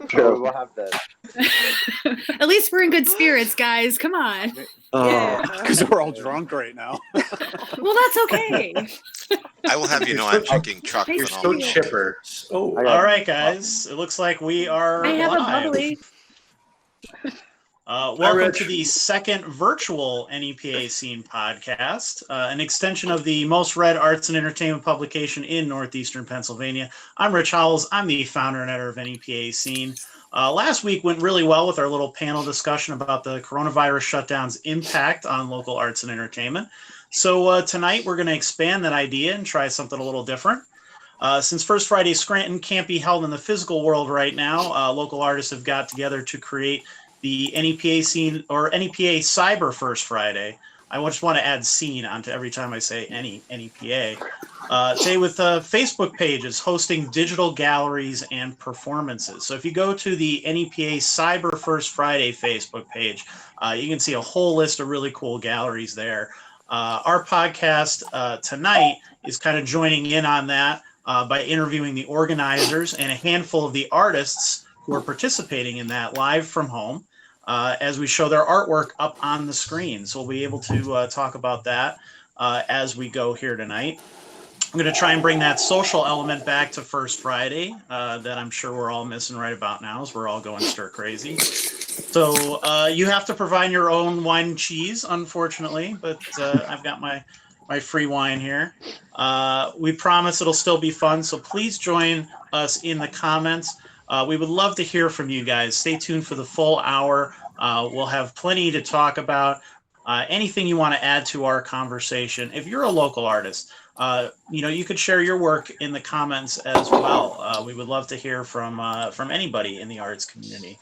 Sure, we'll have this. At least we're in good spirits, guys. Come on. Because we're all drunk right now. Well, that's okay. I will have you know I'm drinking chocolate. You're so chipper. Oh, All right, guys. It looks like we are I have a live. bubbly. Welcome to the second virtual NEPA Scene Podcast, an extension of the most read arts and entertainment publication in northeastern Pennsylvania. I'm Rich Howells. I'm the founder and editor of NEPA Scene. Last week went really well with our little panel discussion about the coronavirus shutdown's impact on local arts and entertainment. So tonight we're going to expand that idea and try something a little different. Since First Friday Scranton can't be held in the physical world right now, local artists have got together to create the NEPA Scene or NEPA Cyber First Friday. I just want to add scene onto every time I say NEPA. Today with Facebook pages hosting digital galleries and performances. So if you go to the NEPA Cyber First Friday Facebook page, you can see a whole list of really cool galleries there. Our podcast tonight is kind of joining in on that by interviewing the organizers and a handful of the artists who are participating in that live from home as we show their artwork up on the screen. So we'll be able to talk about that as we go here tonight. I'm going to try and bring that social element back to First Friday that I'm sure we're all missing right about now as we're all going stir crazy. So you have to provide your own wine and cheese, unfortunately, but I've got my free wine here. We promise it'll still be fun, so please join us in the comments. We would love to hear from you guys. Stay tuned for the full hour. We'll have plenty to talk about. Anything you want to add to our conversation. If you're a local artist, you could share your work in the comments as well. We would love to hear from anybody in the arts community.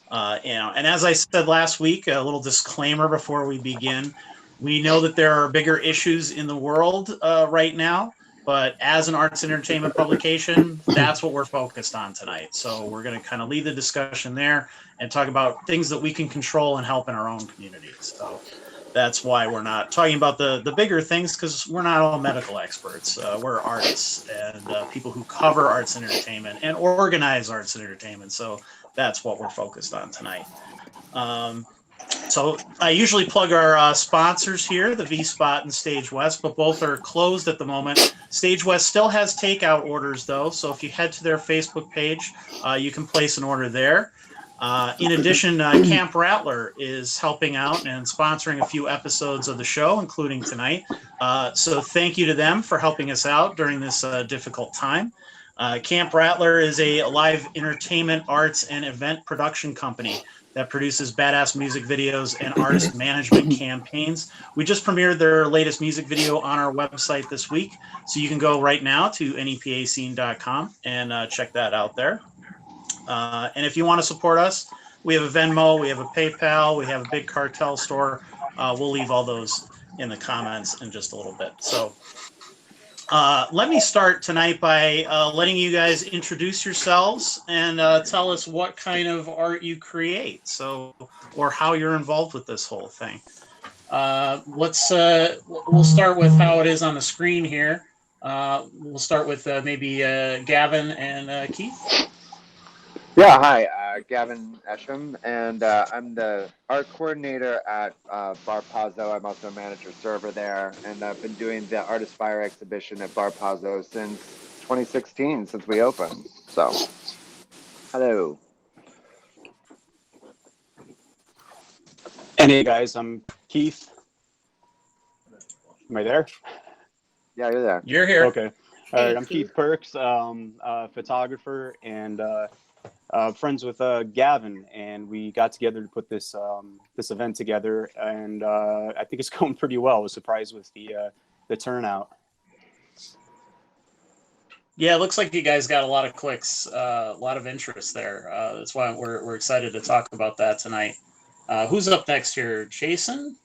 And as I said last week, a little disclaimer before we begin. We know that there are bigger issues in the world right now. But as an arts and entertainment publication, that's what we're focused on tonight. So we're going to kind of lead the discussion there and talk about things that we can control and help in our own communities. So that's why we're not talking about the bigger things, because we're not all medical experts. We're artists and people who cover arts and entertainment and organize arts and entertainment. So that's what we're focused on tonight. So I usually plug our sponsors here, the V-Spot and Stage West, but both are closed at the moment. Stage West still has takeout orders, though, so if you head to their Facebook page, you can place an order there. In addition, Camp Rattler is helping out and sponsoring a few episodes of the show, including tonight. So thank you to them for helping us out during this difficult time. Camp Rattler is a live entertainment, arts, and event production company that produces badass music videos and artist management campaigns. We just premiered their latest music video on our website this week, so you can go right now to nepascene.com and check that out there. And if you want to support us, we have a Venmo, we have a PayPal, we have a big cartel store. We'll leave all those in the comments in just a little bit. So let me start tonight by letting you guys introduce yourselves and tell us what kind of art you create, or how you're involved with this whole thing. We'll start with how it is on the screen here. We'll start with maybe Gavin and Keith. Yeah, hi, Gavin Esham, and I'm the art coordinator at Bar Pazzo. I'm also a manager server there, and I've been doing the Artist Fire exhibition at Bar Pazzo since 2016, since we opened. So, hello. And hey guys, I'm Keith. Am I there? Yeah, you're there. You're here. Okay. All right, I'm Keith Perks, photographer and friends with Gavin, and we got together to put this event together, and I think it's going pretty well. I was surprised with the turnout. Yeah, it looks like you guys got a lot of clicks, a lot of interest there. That's why we're excited to talk about that tonight. Who's up next here? Jason?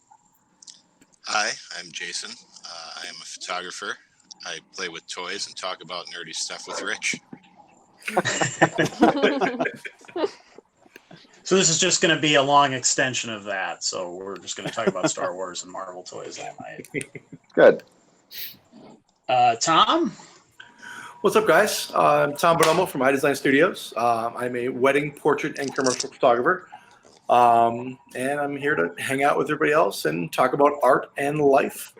Hi, I'm Jason. I am a photographer. I play with toys and talk about nerdy stuff with Rich. So this is just going to be a long extension of that. So we're just going to talk about Star Wars and Marvel toys all night. Good. Tom? What's up, guys? I'm Tom Bonomo from iDesign Studios. I'm a wedding, portrait, and commercial photographer. And I'm here to hang out with everybody else and talk about art and life.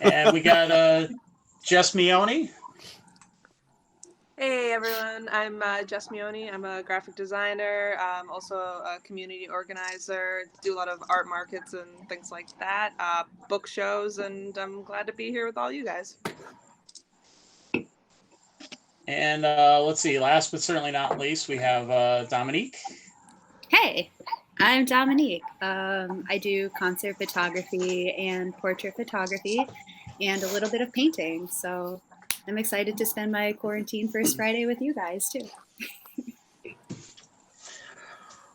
And we got Jess Mione. Hey everyone, I'm Jess Mione. I'm a graphic designer, also a community organizer, do a lot of art markets and things like that, book shows, and I'm glad to be here with all you guys. And let's see, last but certainly not least, we have Dominique. Hey, I'm Dominique. I do concert photography and portrait photography and a little bit of painting. So I'm excited to spend my quarantine first Friday with you guys too.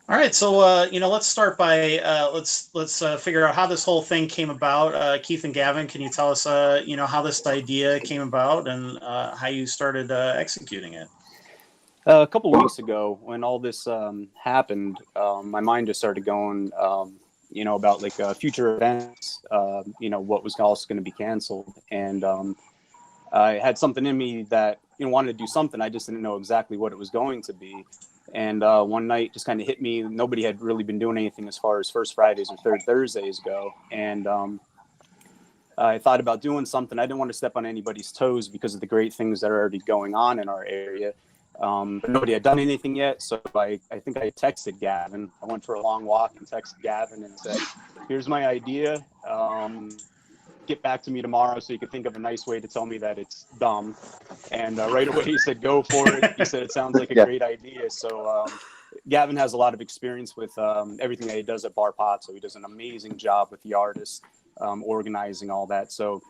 All right, so let's start by let's figure out how this whole thing came about. Keith and Gavin, can you tell us how this idea came about and how you started executing it? A couple of weeks ago, when all this happened, my mind just started going, about like future events, what was also going to be canceled, and I had something in me that wanted to do something. I just didn't know exactly what it was going to be. And one night just kind of hit me. Nobody had really been doing anything as far as First Fridays or Third Thursdays go. And I thought about doing something. I didn't want to step on anybody's toes because of the great things that are already going on in our area. But nobody had done anything yet. So I think I texted Gavin. I went for a long walk and texted Gavin and said, here's my idea. Get back to me tomorrow so you can think of a nice way to tell me that it's dumb. And right away he said, go for it. He said, it sounds like a great idea. So Gavin has a lot of experience with everything that he does at Bar Pot. So he does an amazing job with the artists, organizing all that. So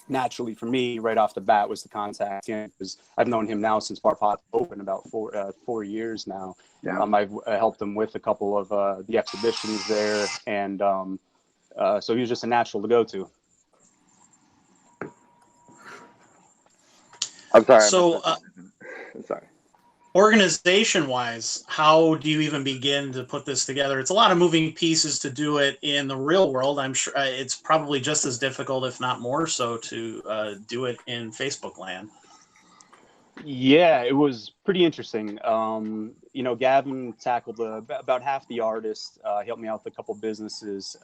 naturally for me, right off the bat, was to contact him because I've known him now since Bar Pot opened about 4 years now. Yeah. I've helped him with a couple of the exhibitions there. And so he was just a natural to go to. I'm sorry. So, I'm sorry. Organization-wise, how do you even begin to put this together? It's a lot of moving pieces to do it in the real world. I'm sure it's probably just as difficult, if not more so, to do it in Facebook land. Yeah, it was pretty interesting. Gavin tackled about half the artists, helped me out with a couple businesses.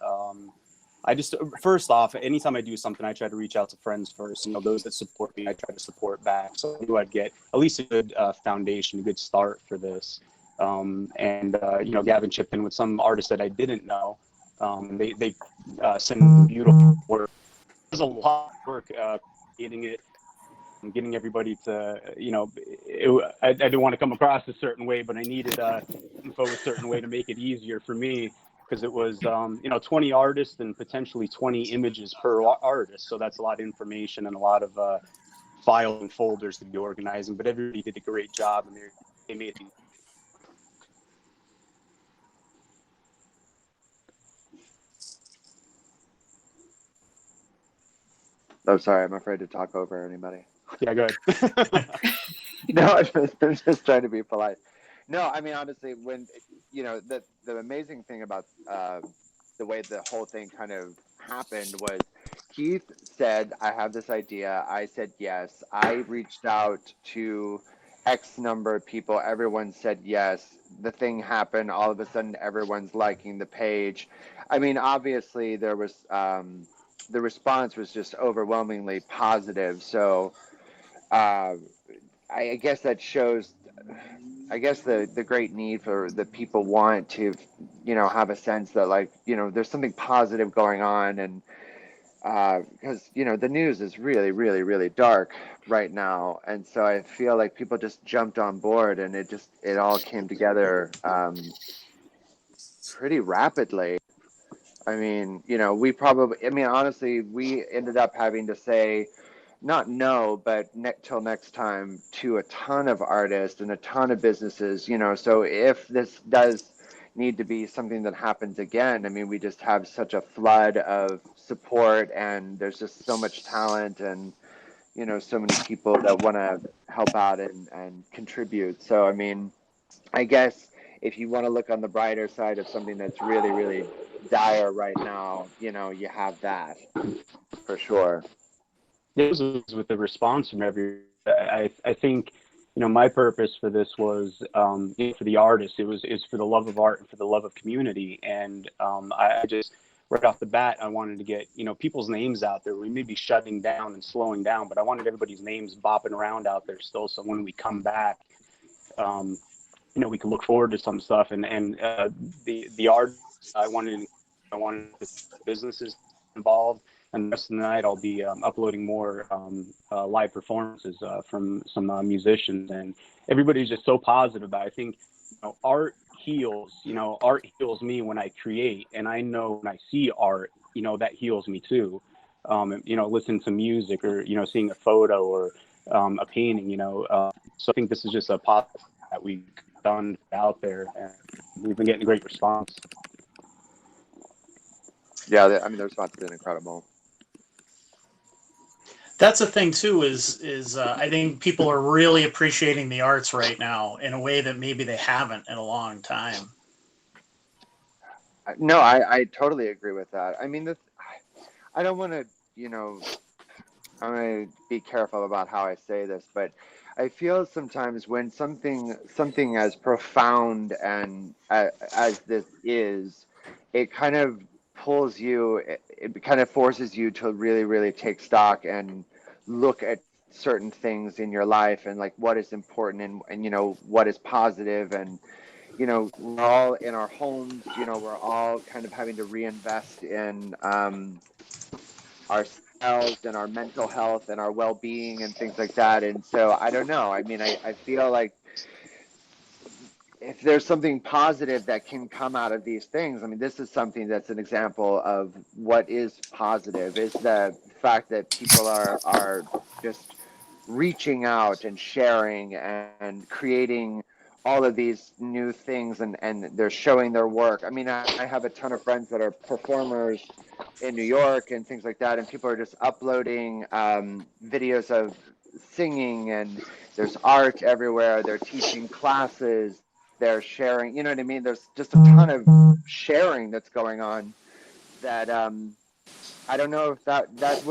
First off, anytime I do something, I try to reach out to friends first. Those that support me, I try to support back. So I knew I'd get at least a good foundation, a good start for this. Gavin chipped in with some artists that I didn't know. They sent beautiful work. There's a lot of work getting it, and getting everybody to, I didn't want to come across a certain way, but I needed info a certain way to make it easier for me. Because it was, 20 artists and potentially 20 images per artist. So that's a lot of information and a lot of files and folders to be organizing. But everybody did a great job, and they made it. I'm sorry. I'm afraid to talk over anybody. Yeah, go ahead. No, I'm just trying to be polite. No, I mean, honestly, when, the amazing thing about the way the whole thing kind of happened was Keith said, I have this idea. I said, yes. I reached out to X number of people. Everyone said yes. The thing happened. All of a sudden, everyone's liking the page. I mean, obviously, there was the response was just overwhelmingly positive. So I guess that shows, the great need for the people want to, have a sense that there's something positive going on. And because, the news is really, really, really dark right now. And so I feel like people just jumped on board and it all came together pretty rapidly. I mean, honestly, we ended up having to say, not no, but till next time to a ton of artists and a ton of businesses, so if this does need to be something that happens again, I mean, we just have such a flood of support and there's just so much talent and, so many people that want to help out and contribute. So, I mean, I guess if you want to look on the brighter side of something that's really, really dire right now, you have that for sure. this was with the response from I think, my purpose for this was, for the artists. It's for the love of art and for the love of community. And I just, right off the bat, I wanted to get, people's names out there. We may be shutting down and slowing down, but I wanted everybody's names bopping around out there still. So when we come back, we can look forward to some stuff. And the art, I wanted businesses involved. And the rest of the night, I'll be uploading more live performances from some musicians, and everybody's just so positive about it. I think art heals. Art heals me when I create, and I know when I see art, that heals me too. Listening to music or seeing a photo or a painting. So I think this is just a positive that we've done out there, and we've been getting a great response. Yeah, the response has been incredible. That's the thing too, is I think people are really appreciating the arts right now in a way that maybe they haven't in a long time. No, I totally agree with that. I mean, I don't want to, I'm going to be careful about how I say this, but I feel sometimes when something as profound and as this is, it kind of pulls you, it kind of forces you to really, really take stock and look at certain things in your life and like what is important and what is positive. And we're all in our homes, we're all kind of having to reinvest in ourselves and our mental health and our well-being and things like that. And so I don't know, I mean, I feel like if there's something positive that can come out of these things, I mean, this is something that's an example of what is positive, is the fact that people are just reaching out and sharing and creating all of these new things, and they're showing their work. I mean, I have a ton of friends that are performers in New York and things like that, and people are just uploading videos of singing, and there's art everywhere. They're teaching classes. They're sharing, you know what I mean? There's just a ton of sharing that's going on that I don't know if that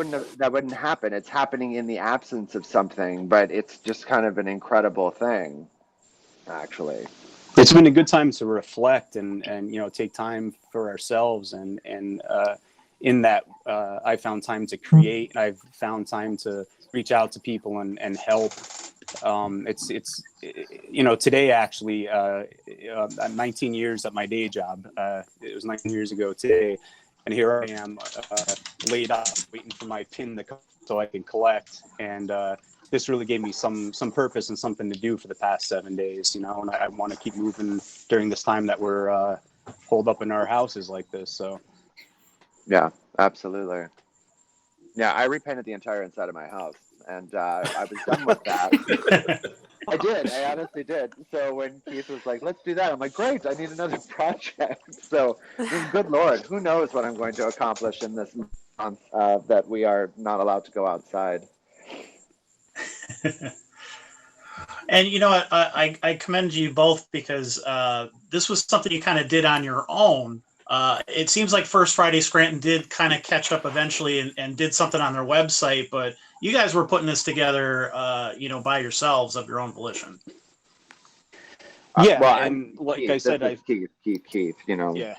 wouldn't happen. It's happening in the absence of something, but it's just kind of an incredible thing, actually. It's been a good time to reflect and take time for ourselves, and in that I found time to create, and I've found time to reach out to people and help. It's today actually, 19 years at my day job. It was 19 years ago today, and here I am laid up waiting for my pin to come so I can collect. And this really gave me some purpose and something to do for the past 7 days, and I want to keep moving during this time that we're holed up in our houses like this. So yeah, absolutely. Yeah, I repainted the entire inside of my house, and I was done with that. I did. I honestly did. So when Keith was like, let's do that, I'm like, great, I need another project. So, good Lord, who knows what I'm going to accomplish in this month that we are not allowed to go outside. And I commend you both, because this was something you kind of did on your own. It seems like First Friday Scranton did kind of catch up eventually and did something on their website, but you guys were putting this together, by yourselves of your own volition. Yeah, well, and like Keith, I said, Keith, yeah,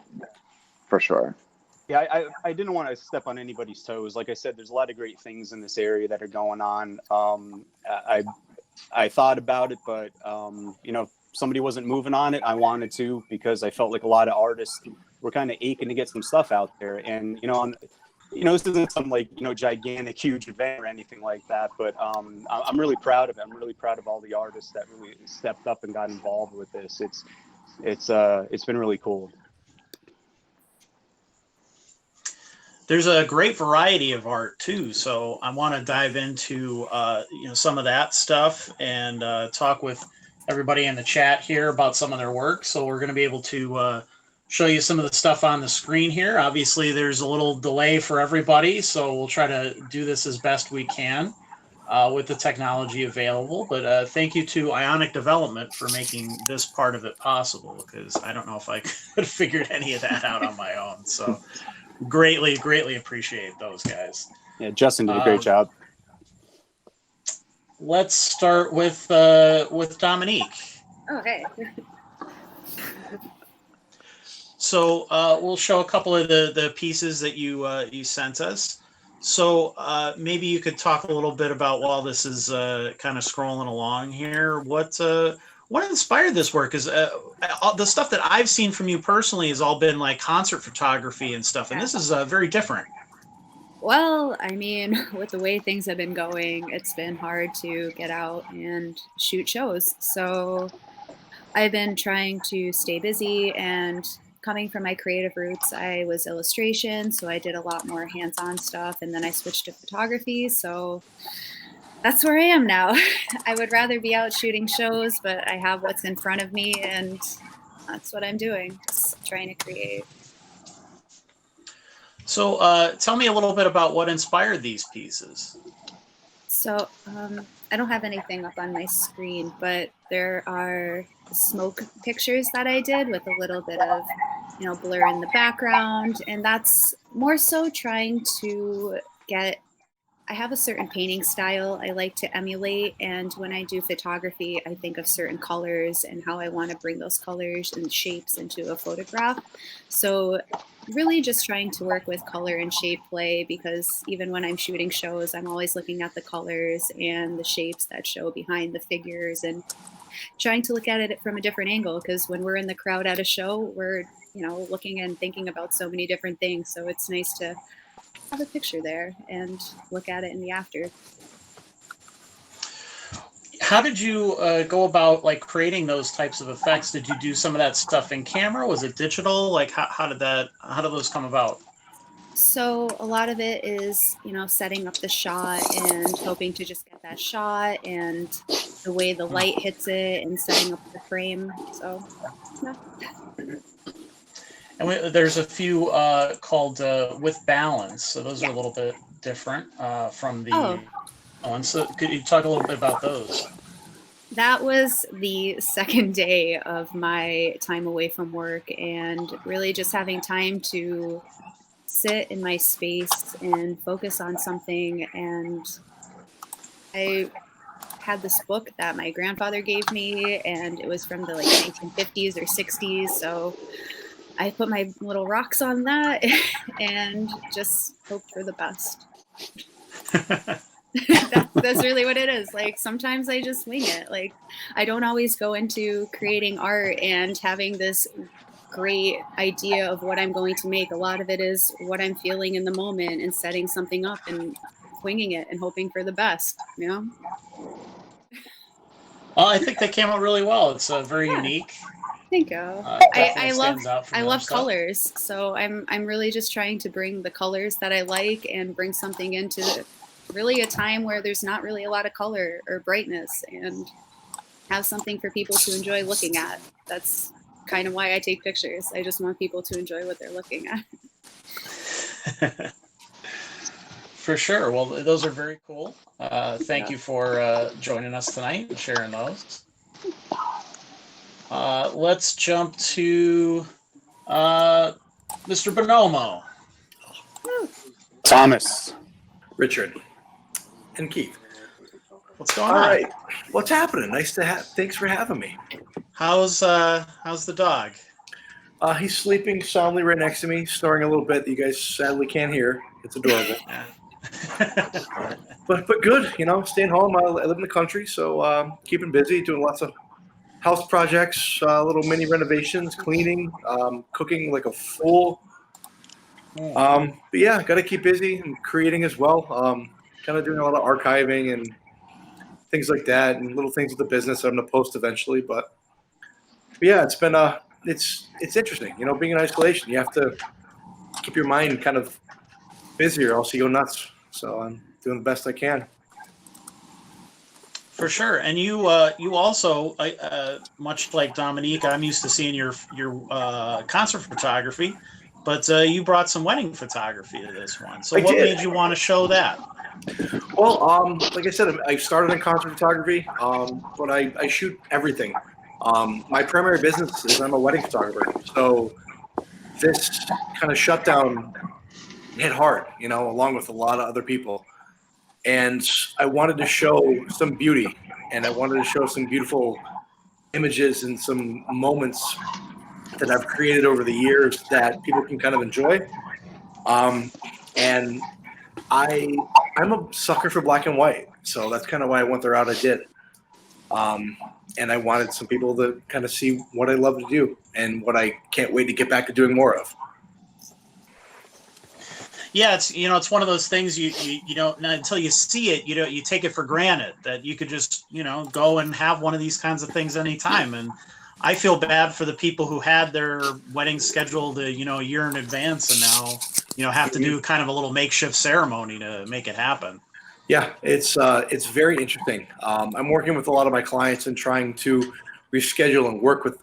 for sure. Yeah, I didn't want to step on anybody's toes. Like I said, there's a lot of great things in this area that are going on. I thought about it, but somebody wasn't moving on it. I wanted to, because I felt like a lot of artists were kind of aching to get some stuff out there. And this isn't some gigantic, huge event or anything like that. But I'm really proud of it. I'm really proud of all the artists that really stepped up and got involved with this. It's been really cool. There's a great variety of art too, so I want to dive into some of that stuff and talk with everybody in the chat here about some of their work. So we're going to be able to show you some of the stuff on the screen here. Obviously, there's a little delay for everybody, so we'll try to do this as best we can with the technology available. But thank you to Ionic Development for making this part of it possible, because I don't know if I could have figured any of that out on my own. So greatly appreciate those guys. Yeah, Justin did a great job. let's start with Dominique. Oh, hey. So we'll show a couple of the pieces that you sent us. So maybe you could talk a little bit about, while this is kind of scrolling along here, what inspired this work? Because the stuff that I've seen from you personally has all been like concert photography and stuff, and this is very different. Well, I mean, with the way things have been going, it's been hard to get out and shoot shows. So I've been trying to stay busy, and coming from my creative roots, I was illustration, so I did a lot more hands-on stuff, and then I switched to photography. So that's where I am now. I would rather be out shooting shows, but I have what's in front of me, and that's what I'm doing, just trying to create. So tell me a little bit about what inspired these pieces. So I don't have anything up on my screen, but there are smoke pictures that I did with a little bit of, blur in the background. And that's more so trying to get, I have a certain painting style I like to emulate. And when I do photography, I think of certain colors and how I want to bring those colors and shapes into a photograph. So really just trying to work with color and shape play, because even when I'm shooting shows, I'm always looking at the colors and the shapes that show behind the figures, and trying to look at it from a different angle, because when we're in the crowd at a show, we're looking and thinking about so many different things. So it's nice to have a picture there and look at it in the after. How did you go about like creating those types of effects? Did you do some of that stuff in camera? Was it digital? Like how did those come about? So a lot of it is, setting up the shot and hoping to just get that shot, and the way the light hits it, and setting up the frame. So, yeah. And there's a few called With Balance. So those are a little bit different from the ones. So could you talk a little bit about those? That was the second day of my time away from work, and really just having time to sit in my space and focus on something. And I had this book that my grandfather gave me, and it was from the 1950s or 60s. So I put my little rocks on that and just hoped for the best. That's really what it is. Like, sometimes I just wing it. Like, I don't always go into creating art and having this great idea of what I'm going to make. A lot of it is what I'm feeling in the moment and setting something up and winging it and hoping for the best, Well, I think they came out really well. It's very unique. Thank you. I love colors, so I'm really just trying to bring the colors that I like and bring something into really a time where there's not really a lot of color or brightness, and have something for people to enjoy looking at. That's kind of why I take pictures. I just want people to enjoy what they're looking at. For sure. Well, those are very cool. Thank you for joining us tonight and sharing those. Let's jump to Mr. Bonomo. Thomas. Richard. And Keith. What's going All on? right. What's happening? Thanks for having me. How's the dog? He's sleeping soundly right next to me, snoring a little bit that you guys sadly can't hear. It's adorable. but good, staying home. I live in the country, so keeping busy, doing lots of house projects, little mini renovations, cleaning, cooking like a fool. But yeah, got to keep busy and creating as well. Kind of doing a lot of archiving and things like that, and little things with the business I'm gonna post eventually. But yeah, it's been it's interesting, being in isolation. You have to keep your mind kind of busy, or else you go nuts. So I'm doing the best I can. For sure. And you also, much like Dominique, I'm used to seeing your concert photography, but you brought some wedding photography to this one. So what made you want to show that? Well, like I said, I started in concert photography, but I shoot everything. My primary business is I'm a wedding photographer. So this kind of shutdown hit hard, along with a lot of other people. and I wanted to show some beauty, and I wanted to show some beautiful images and some moments that I've created over the years that people can kind of enjoy. And I'm a sucker for black and white, so that's kind of why I went the route I did. And I wanted some people to kind of see what I love to do and what I can't wait to get back to doing more of. Yeah, it's one of those things you don't, until you see it, you take it for granted that you could just go and have one of these kinds of things anytime. And I feel bad for the people who had their wedding scheduled a year in advance and now have to do kind of a little makeshift ceremony to make it happen. Yeah, it's very interesting. I'm working with a lot of my clients and trying to reschedule and work with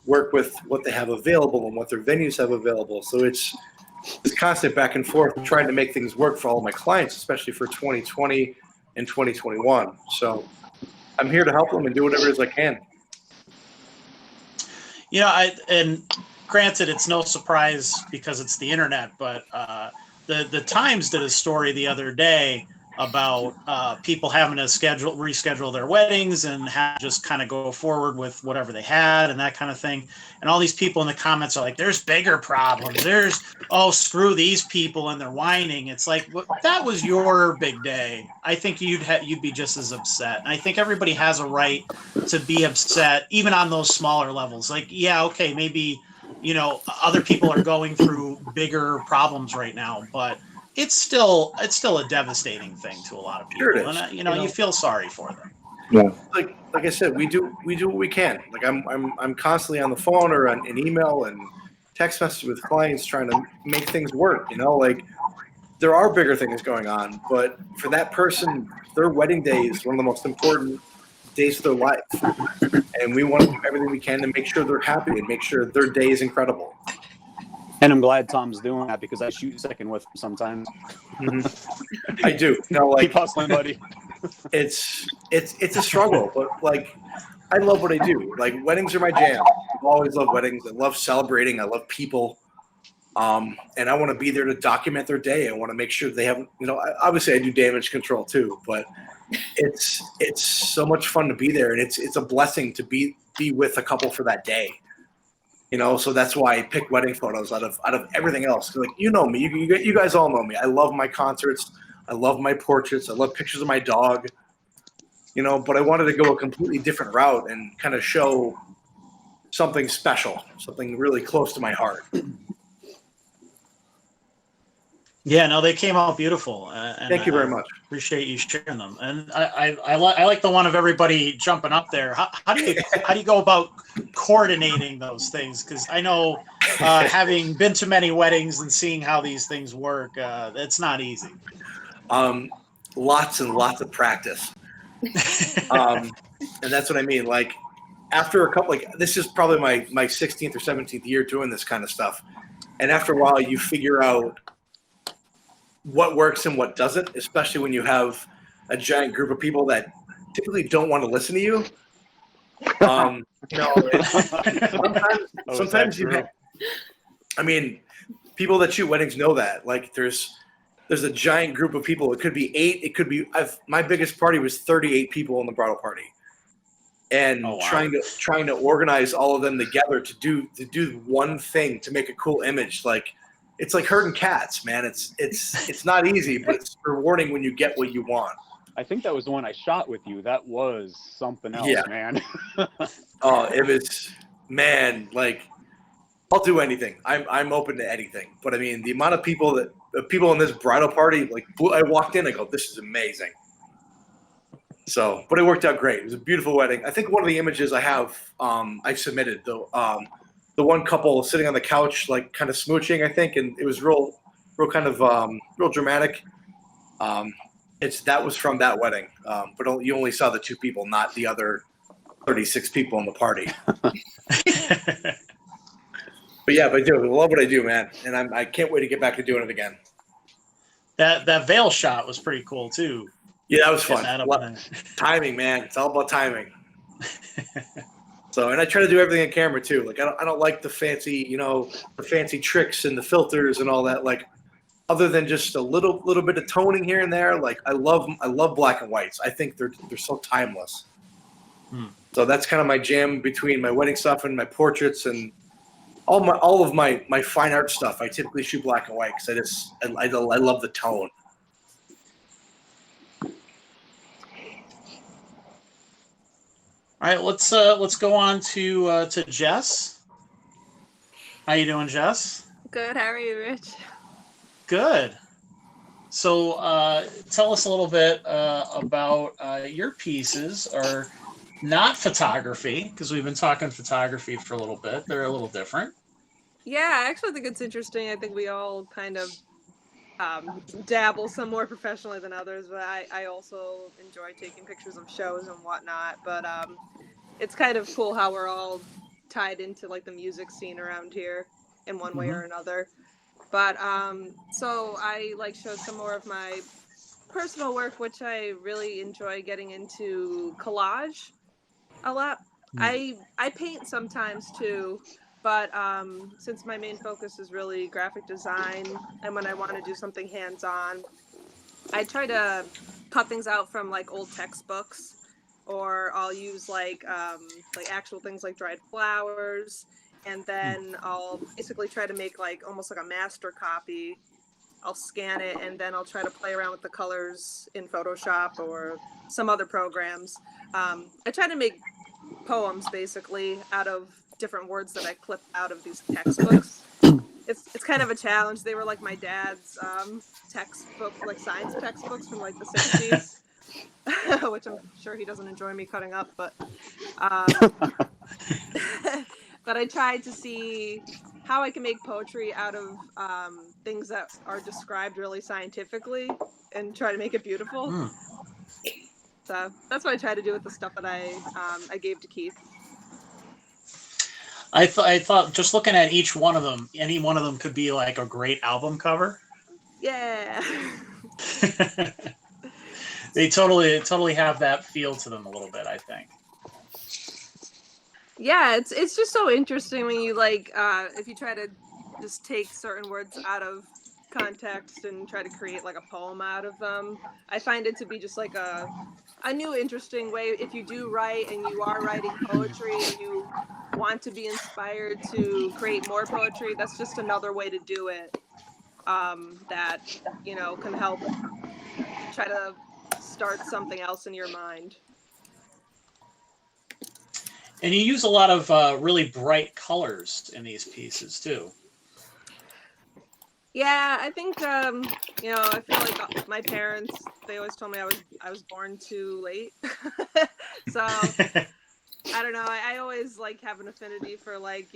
what they have available and what their venues have available. So it's constant back and forth trying to make things work for all of my clients, especially for 2020 and 2021. So I'm here to help them and do whatever it is I can. And granted, it's no surprise because it's the internet, but the Times did a story the other day about people having to reschedule their weddings and have just kind of go forward with whatever they had and that kind of thing. And all these people in the comments are like, there's bigger problems. Screw these people and they're whining. It's like, that was your big day. I think you'd be just as upset. And I think everybody has a right to be upset, even on those smaller levels. Like, yeah, okay, maybe, other people are going through bigger problems right now, but it's still a devastating thing to a lot of people. Sure it is. And you feel sorry for them. Yeah. Like I said, we do what we can. Like I'm constantly on the phone or on an email and text message with clients trying to make things work. Like there are bigger things going on, but for that person, their wedding day is one of the most important days of their life, and we want to do everything we can to make sure they're happy and make sure their day is incredible. And I'm glad Tom's doing that because I shoot second with him sometimes. I do. Keep hustling, buddy. It's a struggle, but I love what I do. Like weddings are my jam. I've always loved weddings. I love celebrating. I love people. And I want to be there to document their day. I want to make sure they have, obviously I do damage control too, but it's so much fun to be there. And it's a blessing to be with a couple for that day. So that's why I pick wedding photos out of everything else. Like, me, you guys all know me. I love my concerts. I love my portraits. I love pictures of my dog, but I wanted to go a completely different route and kind of show something special, something really close to my heart. Yeah, no, they came out beautiful. Thank you very much. Appreciate you sharing them. And I like the one of everybody jumping up there. How do you go about coordinating those things? Because I know, having been to many weddings and seeing how these things work, it's not easy. Lots and lots of practice. And that's what I mean. Like after a couple, this is probably my 16th or 17th year doing this kind of stuff. And after a while, you figure out what works and what doesn't, especially when you have a giant group of people that typically don't want to listen to you. Sometimes you have, people that shoot weddings know that. Like there's a giant group of people. It could be 8. It could be. My biggest party was 38 people in the bridal party, and trying to organize all of them together to do one thing to make a cool image. It's like herding cats, man. It's not easy, but it's rewarding when you get what you want. I think that was the one I shot with you. That was something else, man. Oh, it was, man. I'll do anything. I'm open to anything. But the amount of people in this bridal party, I walked in, I go, this is amazing. So, but it worked out great. It was a beautiful wedding. I think one of the images I have, I submitted though. The one couple sitting on the couch, kind of smooching, I think, and it was real kind of real dramatic. That was from that wedding, but you only saw the 2 people, not the other 36 people in the party. But I do. I love what I do, man, and I can't wait to get back to doing it again. That veil shot was pretty cool too. Yeah, that was fun. Timing, man. It's all about timing. So, and I try to do everything on camera too. I don't like the fancy, the fancy tricks and the filters and all that. other than just a little bit of toning here and there, like I love black and whites. I think they're so timeless. So that's kind of my jam between my wedding stuff and my portraits and all of my fine art stuff. I typically shoot black and white because I love the tone. All right, let's go on to Jess. How you doing, Jess? Good. How are you, Rich? Good. So tell us a little bit about your pieces are not photography, because we've been talking photography for a little bit. They're a little different. Yeah, I actually think it's interesting. I think we all kind of dabble some more professionally than others, but I also enjoy taking pictures of shows and whatnot. But it's kind of cool how we're all tied into like the music scene around here in one way or another. But so I like showed some more of my personal work, which I really enjoy getting into collage a lot. I paint sometimes too, but since my main focus is really graphic design, and when I want to do something hands-on, I try to cut things out from like old textbooks, or I'll use like actual things like dried flowers, and then I'll basically try to make like almost like a master copy. I'll scan it, and then I'll try to play around with the colors in Photoshop or some other programs. I try to make poems basically out of different words that I clip out of these textbooks. It's kind of a challenge. They were like my dad's textbook, like science textbooks from like the 60s, which I'm sure he doesn't enjoy me cutting up, but but I tried to see how I can make poetry out of things that are described really scientifically and try to make it beautiful. So that's what I try to do with the stuff that I gave to Keith. I thought just looking at each one of them, any one of them could be like a great album cover. Yeah. They totally have that feel to them a little bit, I think. Yeah, it's just so interesting when you like if you try to just take certain words out of context and try to create like a poem out of them. I find it to be just like a new interesting way. If you do write and you are writing poetry and you want to be inspired to create more poetry, that's just another way to do it that can help try to start something else in your mind. And you use a lot of really bright colors in these pieces too. Yeah, I think I feel like my parents, they always told me I was born too late. So I don't know. I always like have an affinity for like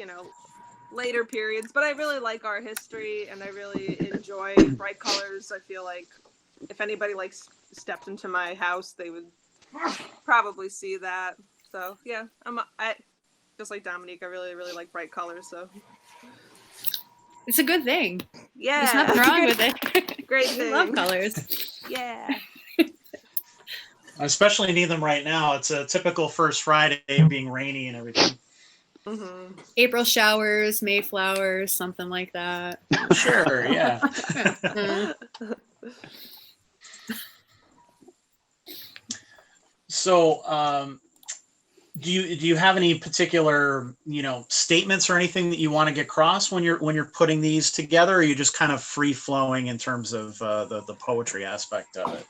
later periods, but I really like art history and I really enjoy bright colors. I feel like if anybody like stepped into my house, they would probably see that. So yeah, I just like Dominique. I really like bright colors. So it's a good thing. Yeah, there's nothing wrong with it. Great thing. I love colors. Yeah. I especially need them right now. It's a typical First Friday, being rainy and everything. Mm-hmm. April showers, Mayflowers, something like that. Sure, yeah. So, do you have any particular statements or anything that you want to get across when you're putting these together, or are you just kind of free flowing in terms of the poetry aspect of it?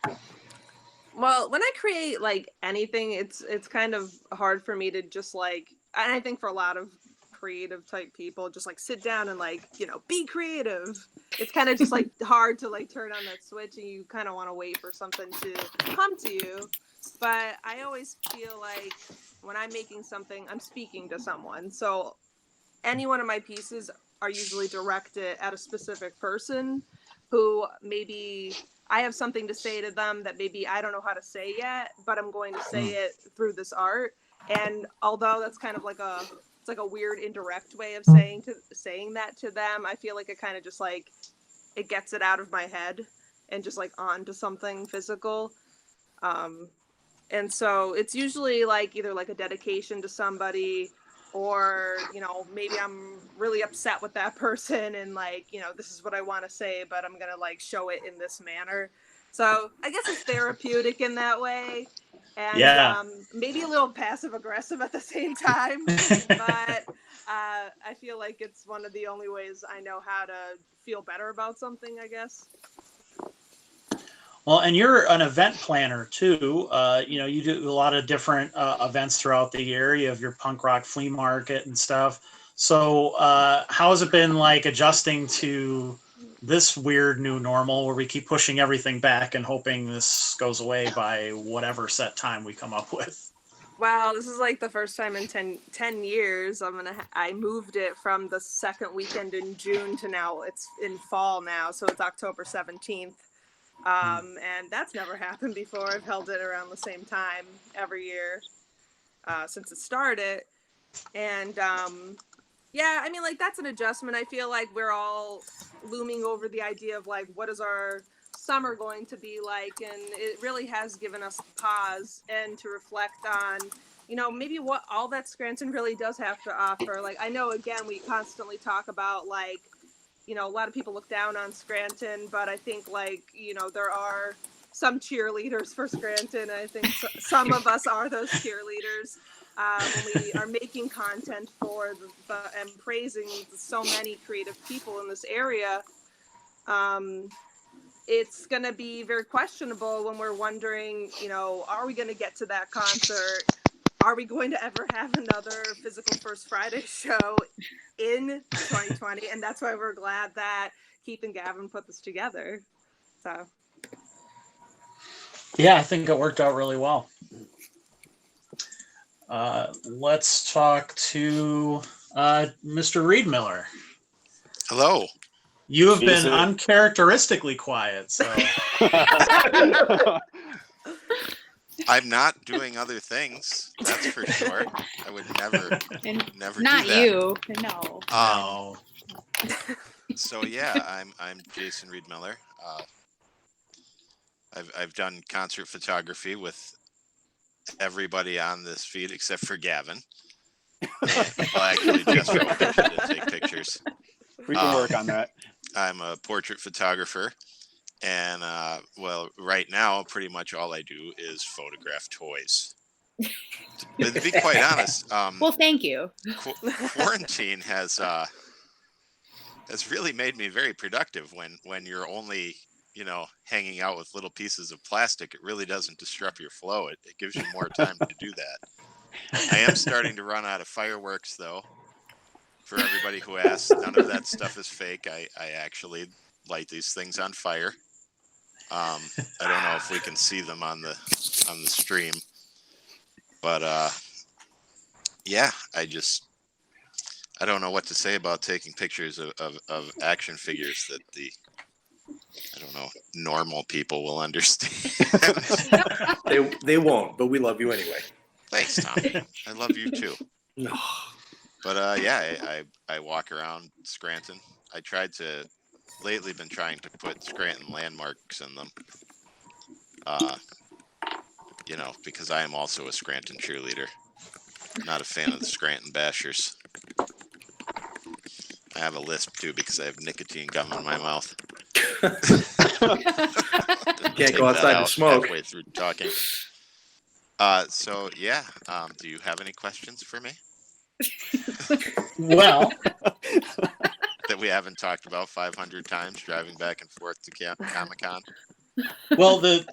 Well, when I create like anything, it's kind of hard for me to just like, and I think for a lot of creative type people, just like sit down and like be creative. It's kind of just like hard to like turn on that switch, and you kind of want to wait for something to come to you. But I always feel like when I'm making something, I'm speaking to someone. So any one of my pieces are usually directed at a specific person who maybe I have something to say to them that maybe I don't know how to say yet, but I'm going to say it through this art. And although that's kind of like it's like a weird indirect way of saying that to them, I feel like it kind of just like it gets it out of my head and just like onto something physical. And so it's usually like either like a dedication to somebody, or maybe I'm really upset with that person and this is what I want to say, but I'm gonna show it in this manner. So I guess it's therapeutic in that way, and maybe a little passive aggressive at the same time. But I feel like it's one of the only ways I know how to feel better about something, I guess. Well, and you're an event planner too. You do a lot of different events throughout the year. You have your punk rock flea market and stuff. So how has it been adjusting to this weird new normal where we keep pushing everything back and hoping this goes away by whatever set time we come up with? Wow, this is the first time in 10 years. I moved it from the second weekend in June to now it's in fall now. So it's October 17th. And that's never happened before. I've held it around the same time every year since it started. And that's an adjustment. I feel like we're all looming over the idea of what is our summer going to be like, and it really has given us a pause and to reflect on maybe what all that Scranton really does have to offer. I know, again, we constantly talk about a lot of people look down on Scranton, but I think there are some cheerleaders for Scranton. I think some of us are those cheerleaders when we are making content for and praising so many creative people in this area. It's going to be very questionable when we're wondering, are we going to get to that concert? Are we going to ever have another physical First Friday show in 2020? And that's why we're glad that Keith and Gavin put this together. So, yeah, I think it worked out really well. Let's talk to Mr. Reed Miller. Hello. You have been uncharacteristically quiet, so. I'm not doing other things. That's for sure. I would never not do that. you. No. No. So yeah, I'm Jason Reed Miller. I've done concert photography with everybody on this feed except for Gavin. Well, actually, just to take pictures. We can work on that. I'm a portrait photographer, and right now, pretty much all I do is photograph toys. But to be quite honest, well, thank you. Quarantine has really made me very productive. When you're only hanging out with little pieces of plastic, it really doesn't disrupt your flow. It gives you more time to do that. I am starting to run out of fireworks, though. For everybody who asks, none of that stuff is fake. I actually light these things on fire. I don't know if we can see them on the stream, but yeah, I don't know what to say about taking pictures of action figures that normal people will understand. They won't, but we love you anyway. Thanks, Tom. I love you too. But I walk around Scranton. Lately been trying to put Scranton landmarks in them. Because I am also a Scranton cheerleader. Not a fan of the Scranton Bashers. I have a lisp too because I have nicotine gum in my mouth. Can't go outside to smoke. Halfway through talking. So yeah, do you have any questions for me? Well, that we haven't talked about 500 times driving back and forth to Comic-Con. well, the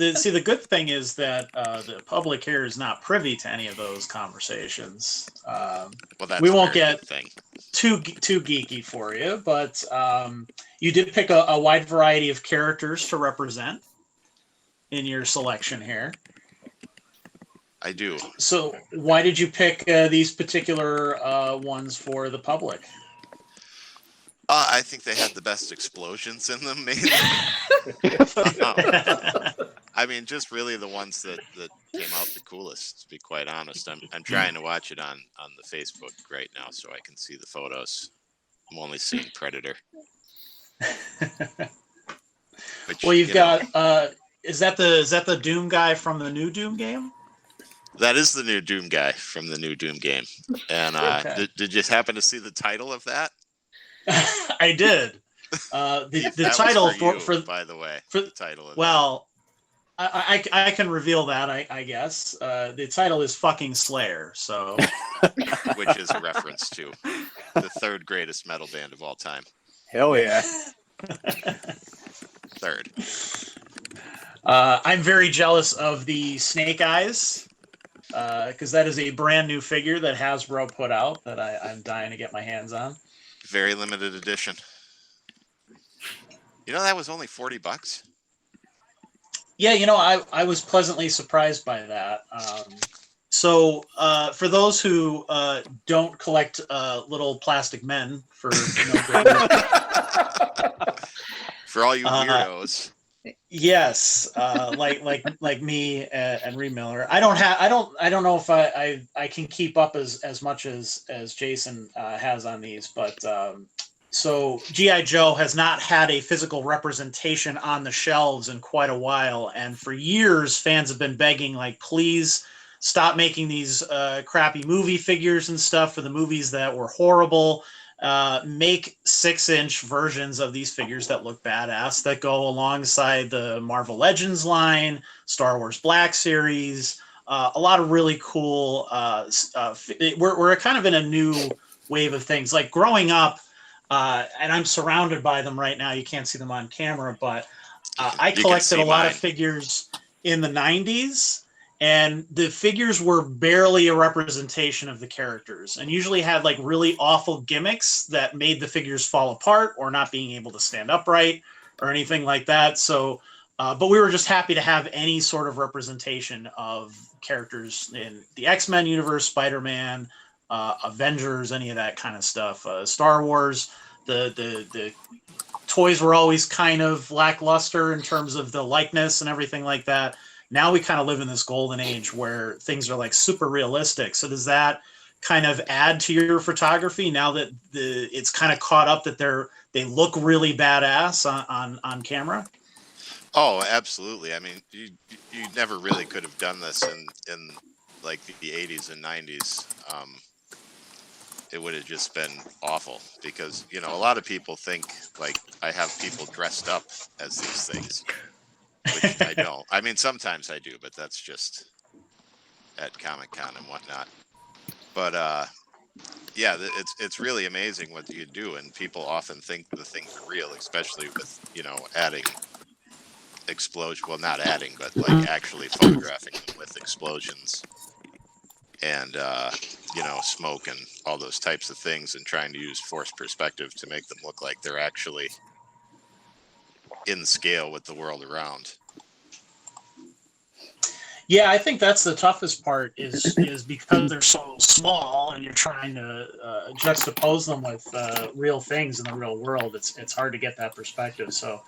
good thing is that the public here is not privy to any of those conversations. Well, that's we won't a very get good thing. too geeky for you, but you did pick a wide variety of characters to represent in your selection here. I do. So why did you pick these particular ones for the public? I think they had the best explosions in them, mainly. I mean, just really the ones that came out the coolest, to be quite honest. I'm trying to watch it on the Facebook right now so I can see the photos. I'm only seeing Predator. Which, well, you've got is that the Doom guy from the new Doom game? That is the new Doom guy from the new Doom game. And Okay. did you happen to see the title of that? I did. The title for by the way, the title of well, I can reveal that, I guess. The title is fucking Slayer, so which is a reference to the third greatest metal band of all time. Hell yeah. Third. I'm very jealous of the Snake Eyes, because that is a brand new figure that Hasbro put out that I'm dying to get my hands on. Very limited edition. You know, that was only $40. Yeah, you know, I was pleasantly surprised by that. So for those who don't collect little plastic men for no good reason, for all you weirdos. Yes, like me and Reed Miller. I don't know if I can keep up as much as Jason has on these, but so G.I. Joe has not had a physical representation on the shelves in quite a while, and for years fans have been begging, like, please stop making these crappy movie figures and stuff for the movies that were horrible. Make 6-inch versions of these figures that look badass, that go alongside the Marvel Legends line, Star Wars Black Series, a lot of really cool we're kind of in a new wave of things. Like growing up, and I'm surrounded by them right now, you can't see them on camera, but I collected a lot of figures in the 90s. And the figures were barely a representation of the characters, and usually had like really awful gimmicks that made the figures fall apart or not being able to stand upright or anything like that. So, but we were just happy to have any sort of representation of characters in the X-Men universe, Spider-Man, Avengers, any of that kind of stuff. Star Wars, the toys were always kind of lackluster in terms of the likeness and everything like that. Now we kind of live in this golden age where things are like super realistic. So does that kind of add to your photography now that it's kind of caught up that they look really badass on camera? Oh, absolutely. I mean, you never really could have done this in like the 80s and 90s. It would have just been awful because, you know, a lot of people think like I have people dressed up as these things. Which I don't. I mean, sometimes I do, but that's just at Comic-Con and whatnot. But yeah, it's really amazing what you do, and people often think the things are real, especially with, you know, adding explosion. Well, not adding, but like actually photographing them with explosions and you know, smoke and all those types of things, and trying to use forced perspective to make them look like they're actually in scale with the world around. Yeah, I think that's the toughest part is because they're so small and you're trying to juxtapose them with real things in the real world. It's hard to get that perspective. So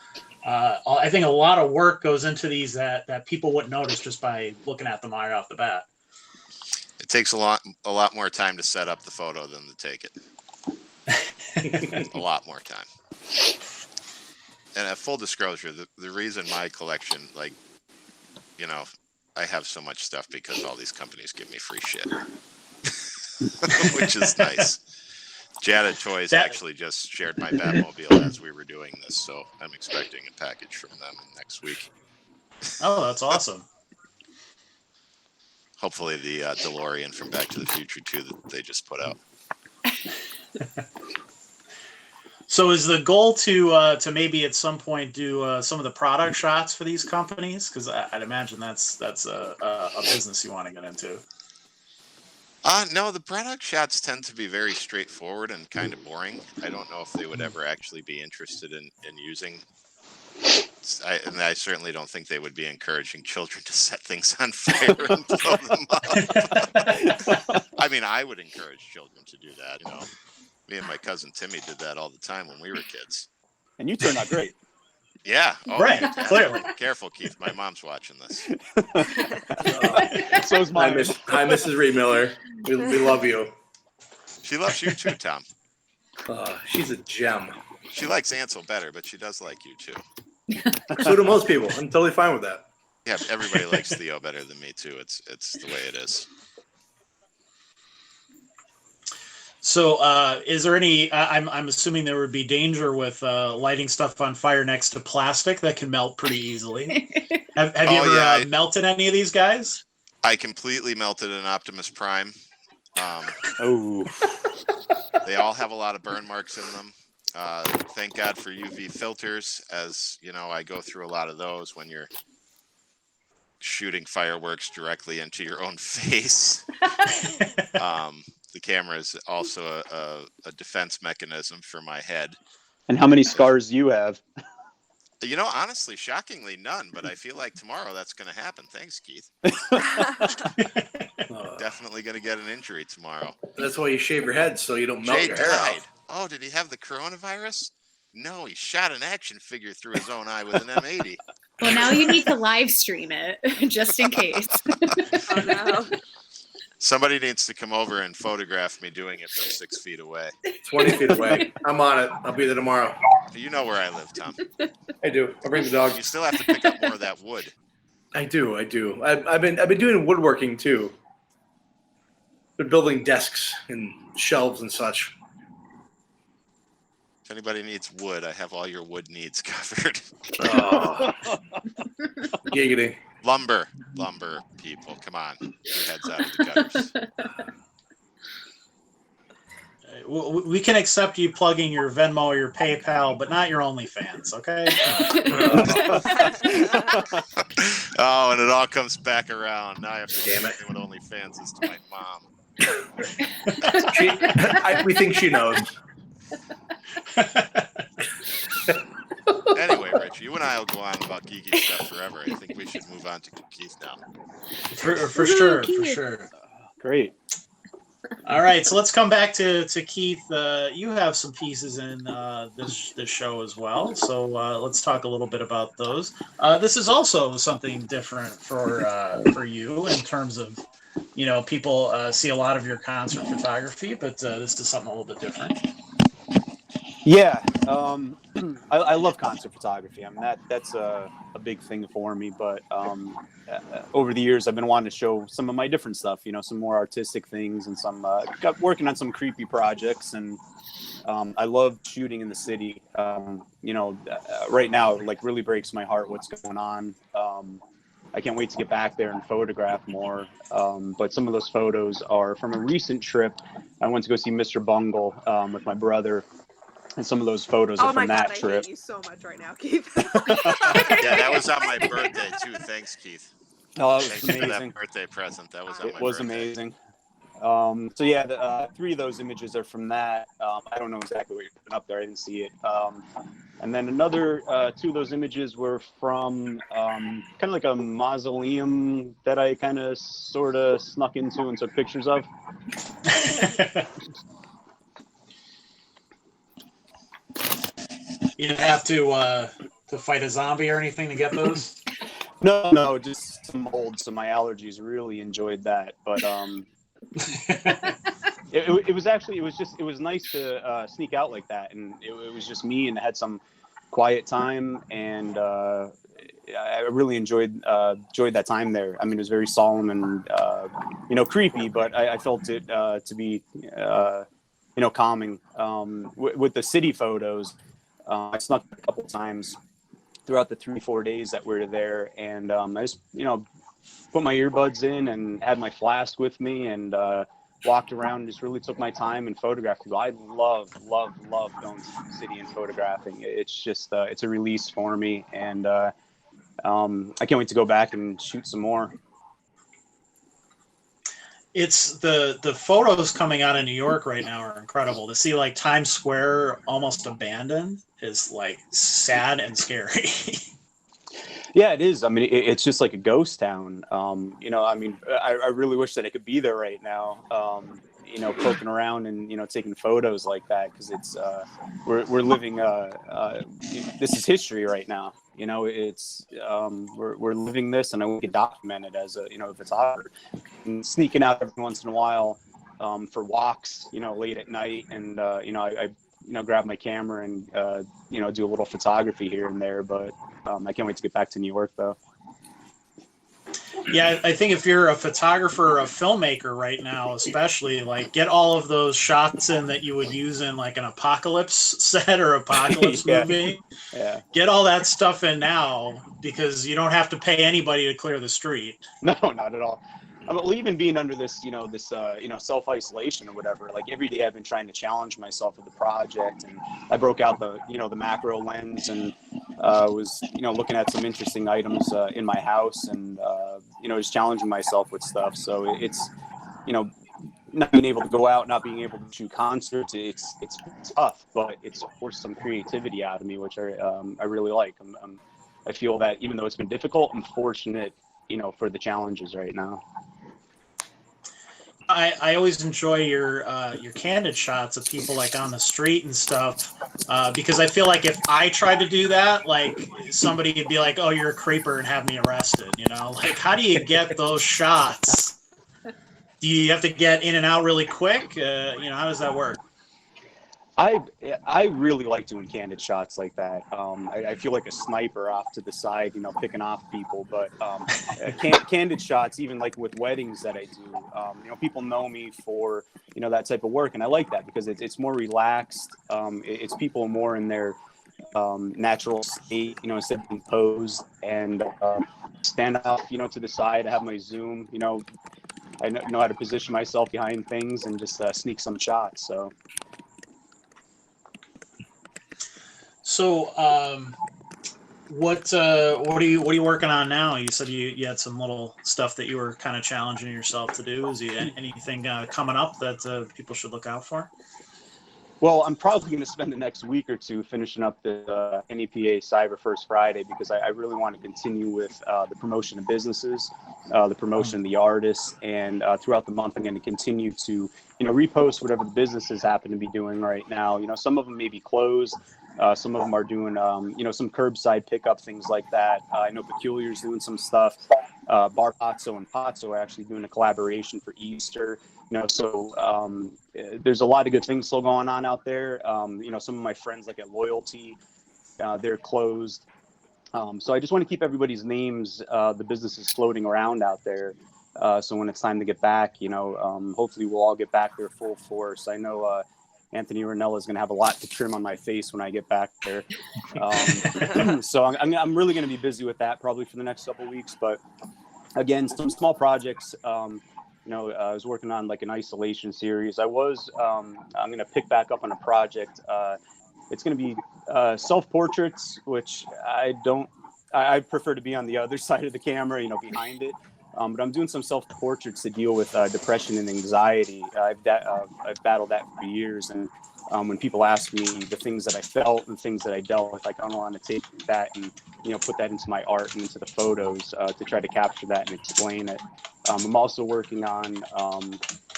I think a lot of work goes into these that people wouldn't notice just by looking at them right off the bat. It takes a lot more time to set up the photo than to take it. A lot more time. And a full disclosure, the reason my collection, like, you know, I have so much stuff because all these companies give me free shit, which is nice. Jada Toys actually just shared my Batmobile as we were doing this, so I'm expecting a package from them next week. Oh, that's awesome. Hopefully the DeLorean from Back to the Future 2 that they just put out. So is the goal to maybe at some point do some of the product shots for these companies? Because I'd imagine that's a business you want to get into. No, the product shots tend to be very straightforward and kind of boring. I don't know if they would ever actually be interested in using. And I certainly don't think they would be encouraging children to set things on fire and blow them up. I mean, I would encourage children to do that, you know. Me and my cousin Timmy did that all the time when we were kids. And you turned out great. Yeah. Oh, right. Yeah. Clearly. Careful, Keith. My mom's watching this. So is mine. Hi, Mrs. Reed Miller. We love you. She loves you too, Tom. She's a gem. She likes Ansel better, but she does like you too. So do most people. I'm totally fine with that. Yeah, everybody likes Theo better than me too. It's the way it is. So, is there any? I'm assuming there would be danger with lighting stuff on fire next to plastic that can melt pretty easily. Have you ever melted any of these guys? I completely melted an Optimus Prime. Oh, They all have a lot of burn marks in them. Thank God for UV filters, as you know, I go through a lot of those when you're shooting fireworks directly into your own face. The camera is also a defense mechanism for my head. and how many scars do you have? You know, honestly, shockingly, none. But I feel like tomorrow that's going to happen. Thanks, Keith. Definitely going to get an injury tomorrow. That's why you shave your head so you don't melt Jay your hair died. off. Oh, did he have the coronavirus? No, he shot an action figure through his own eye with an M80. Well, now you need to live stream it just in case. Oh no. Somebody needs to come over and photograph me doing it from 6 feet away. 20 feet away. I'm on it. I'll be there tomorrow. You know where I live, Tom. I do. I'll bring the dog. You still have to pick up more of that wood. I do. I've been doing woodworking too. Been building desks and shelves and such. If anybody needs wood, I have all your wood needs covered. Oh. Giggity. Lumber, people, come on, your heads out of the gutters. We can accept you plugging your Venmo or your PayPal, but not your OnlyFans, okay? Oh, and it all comes back around. Now I have to Damn it. explain what OnlyFans is to my mom. We think she knows. Anyway, Rich, you and I will go on about geeky stuff forever. I think we should move on to Keith now. For sure, for sure. Great. All right, so let's come back to Keith. You have some pieces in this show as well, so let's talk a little bit about those. This is also something different for you in terms of, you know, people see a lot of your concert photography, but this is something a little bit different. Yeah, I love concert photography. I mean, that's a big thing for me. But over the years, I've been wanting to show some of my different stuff. You know, some more artistic things, and some got working on some creepy projects. And I love shooting in the city. You know, right now, like, really breaks my heart what's going on. I can't wait to get back there and photograph more. But some of those photos are from a recent trip. I went to go see Mr. Bungle with my brother. And some of those photos are from that trip. I hate you so much right now, Keith. Yeah, that was on my birthday too. Thanks, Keith. Oh, it was Thanks for amazing. that birthday present. That was on my birthday. It was amazing. So yeah, the 3 of those images are from that. I don't know exactly what you're putting up there. I didn't see it. And then another 2 of those images were from kind of like a mausoleum that I kind of sort of snuck into and took pictures of. You didn't have to fight a zombie or anything to get those? No, just some mold. So my allergies really enjoyed that. But it was nice to sneak out like that, and it was just me, and I had some quiet time, and I really enjoyed that time there. I mean, it was very solemn and creepy, but I felt it to be calming. With the city photos, I snuck a couple times throughout the 3-4 days that we were there, and I just put my earbuds in and had my flask with me and walked around and just really took my time and photographed people. I love going to the city and photographing. It's just it's a release for me, and I can't wait to go back and shoot some more. It's the photos coming out of New York right now are incredible. To see like Times Square almost abandoned is like sad and scary. Yeah, it is. I mean, it's just like a ghost town. I really wish that I could be there right now, poking around and, taking photos like that. Cause it's, we're living, this is history right now. It's, we're living this, and we can document it as a photographer, and sneaking out every once in a while, for walks, late at night. And, I grab my camera and, do a little photography here and there, but, I can't wait to get back to New York though. Yeah, I think if you're a photographer or a filmmaker right now, especially, like, get all of those shots in that you would use in like an apocalypse set or apocalypse Yeah. movie. Yeah. Get all that stuff in now because you don't have to pay anybody to clear the street. No, not at all. Well, even being under this, self-isolation or whatever, like every day I've been trying to challenge myself with the project, and I broke out the macro lens and was, looking at some interesting items in my house and, just challenging myself with stuff. So it's, not being able to go out, not being able to shoot concerts, it's tough, but it's forced some creativity out of me, which I really like. I feel that even though it's been difficult, I'm fortunate, for the challenges right now. I always enjoy your candid shots of people like on the street and stuff, because I feel like if I tried to do that, like somebody would be like, "Oh, you're a creeper," and have me arrested. Like, how do you get those shots? Do you have to get in and out really quick? How does that work? I really like doing candid shots like that. I feel like a sniper off to the side, picking off people. But candid shots, even like with weddings that I do, people know me for that type of work, and I like that because it's more relaxed. It's people more in their natural state, instead of being posed, and stand off, to the side. I have my zoom, I know how to position myself behind things and just sneak some shots. So, what are you working on now? You said you had some little stuff that you were kind of challenging yourself to do. Is there anything coming up that people should look out for? Well, I'm probably going to spend the next week or two finishing up the NEPA Cyber First Friday because I really want to continue with the promotion of businesses, the promotion of the artists, and throughout the month I'm going to continue to repost whatever the businesses happen to be doing right now. Some of them may be closed. Some of them are doing, some curbside pickup, things like that. I know Peculiar's doing some stuff. Bar Pazzo and Pazzo are actually doing a collaboration for Easter. So there's a lot of good things still going on out there. Some of my friends, like at Loyalty, they're closed. So I just want to keep everybody's names, the businesses floating around out there. So when it's time to get back, hopefully we'll all get back there full force. I know Anthony Ranella is going to have a lot to trim on my face when I get back there. So I'm really going to be busy with that probably for the next couple of weeks. But again, some small projects. I was working on like an isolation series. I'm going to pick back up on a project. It's going to be self-portraits, which I prefer to be on the other side of the camera, behind it. But I'm doing some self-portraits to deal with depression and anxiety. I've battled that for years. And when people ask me the things that I felt and things that I dealt with, I kind of want to take that and, put that into my art and into the photos to try to capture that and explain it. I'm also working on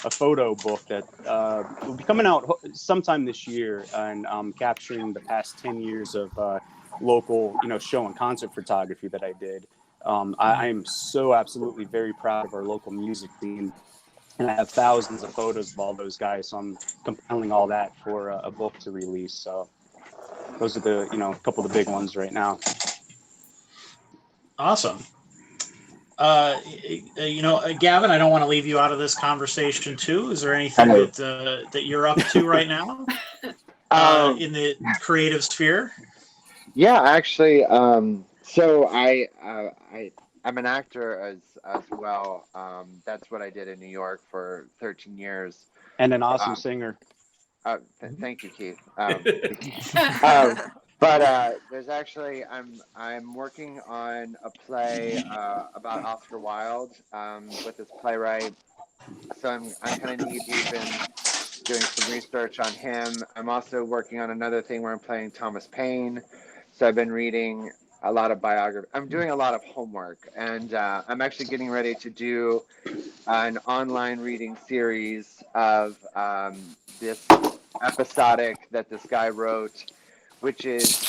a photo book that will be coming out sometime this year, and capturing the past 10 years of local, show and concert photography that I did. I am so absolutely very proud of our local music scene, and I have thousands of photos of all those guys. So I'm compiling all that for a book to release. So those are the, a couple of the big ones right now. Awesome. Gavin, I don't want to leave you out of this conversation too. Is there anything that you're up to right now in the creative sphere? Yeah, actually, so I'm an actor as well. That's what I did in New York for 13 years. And an awesome singer. Thank you, Keith. But there's actually I'm working on a play about Oscar Wilde with this playwright. So I'm kind of knee deep in doing some research on him. I'm also working on another thing where I'm playing Thomas Paine. So I've been reading a lot of biography. I'm doing a lot of homework, and I'm actually getting ready to do an online reading series of this episodic that this guy wrote, which is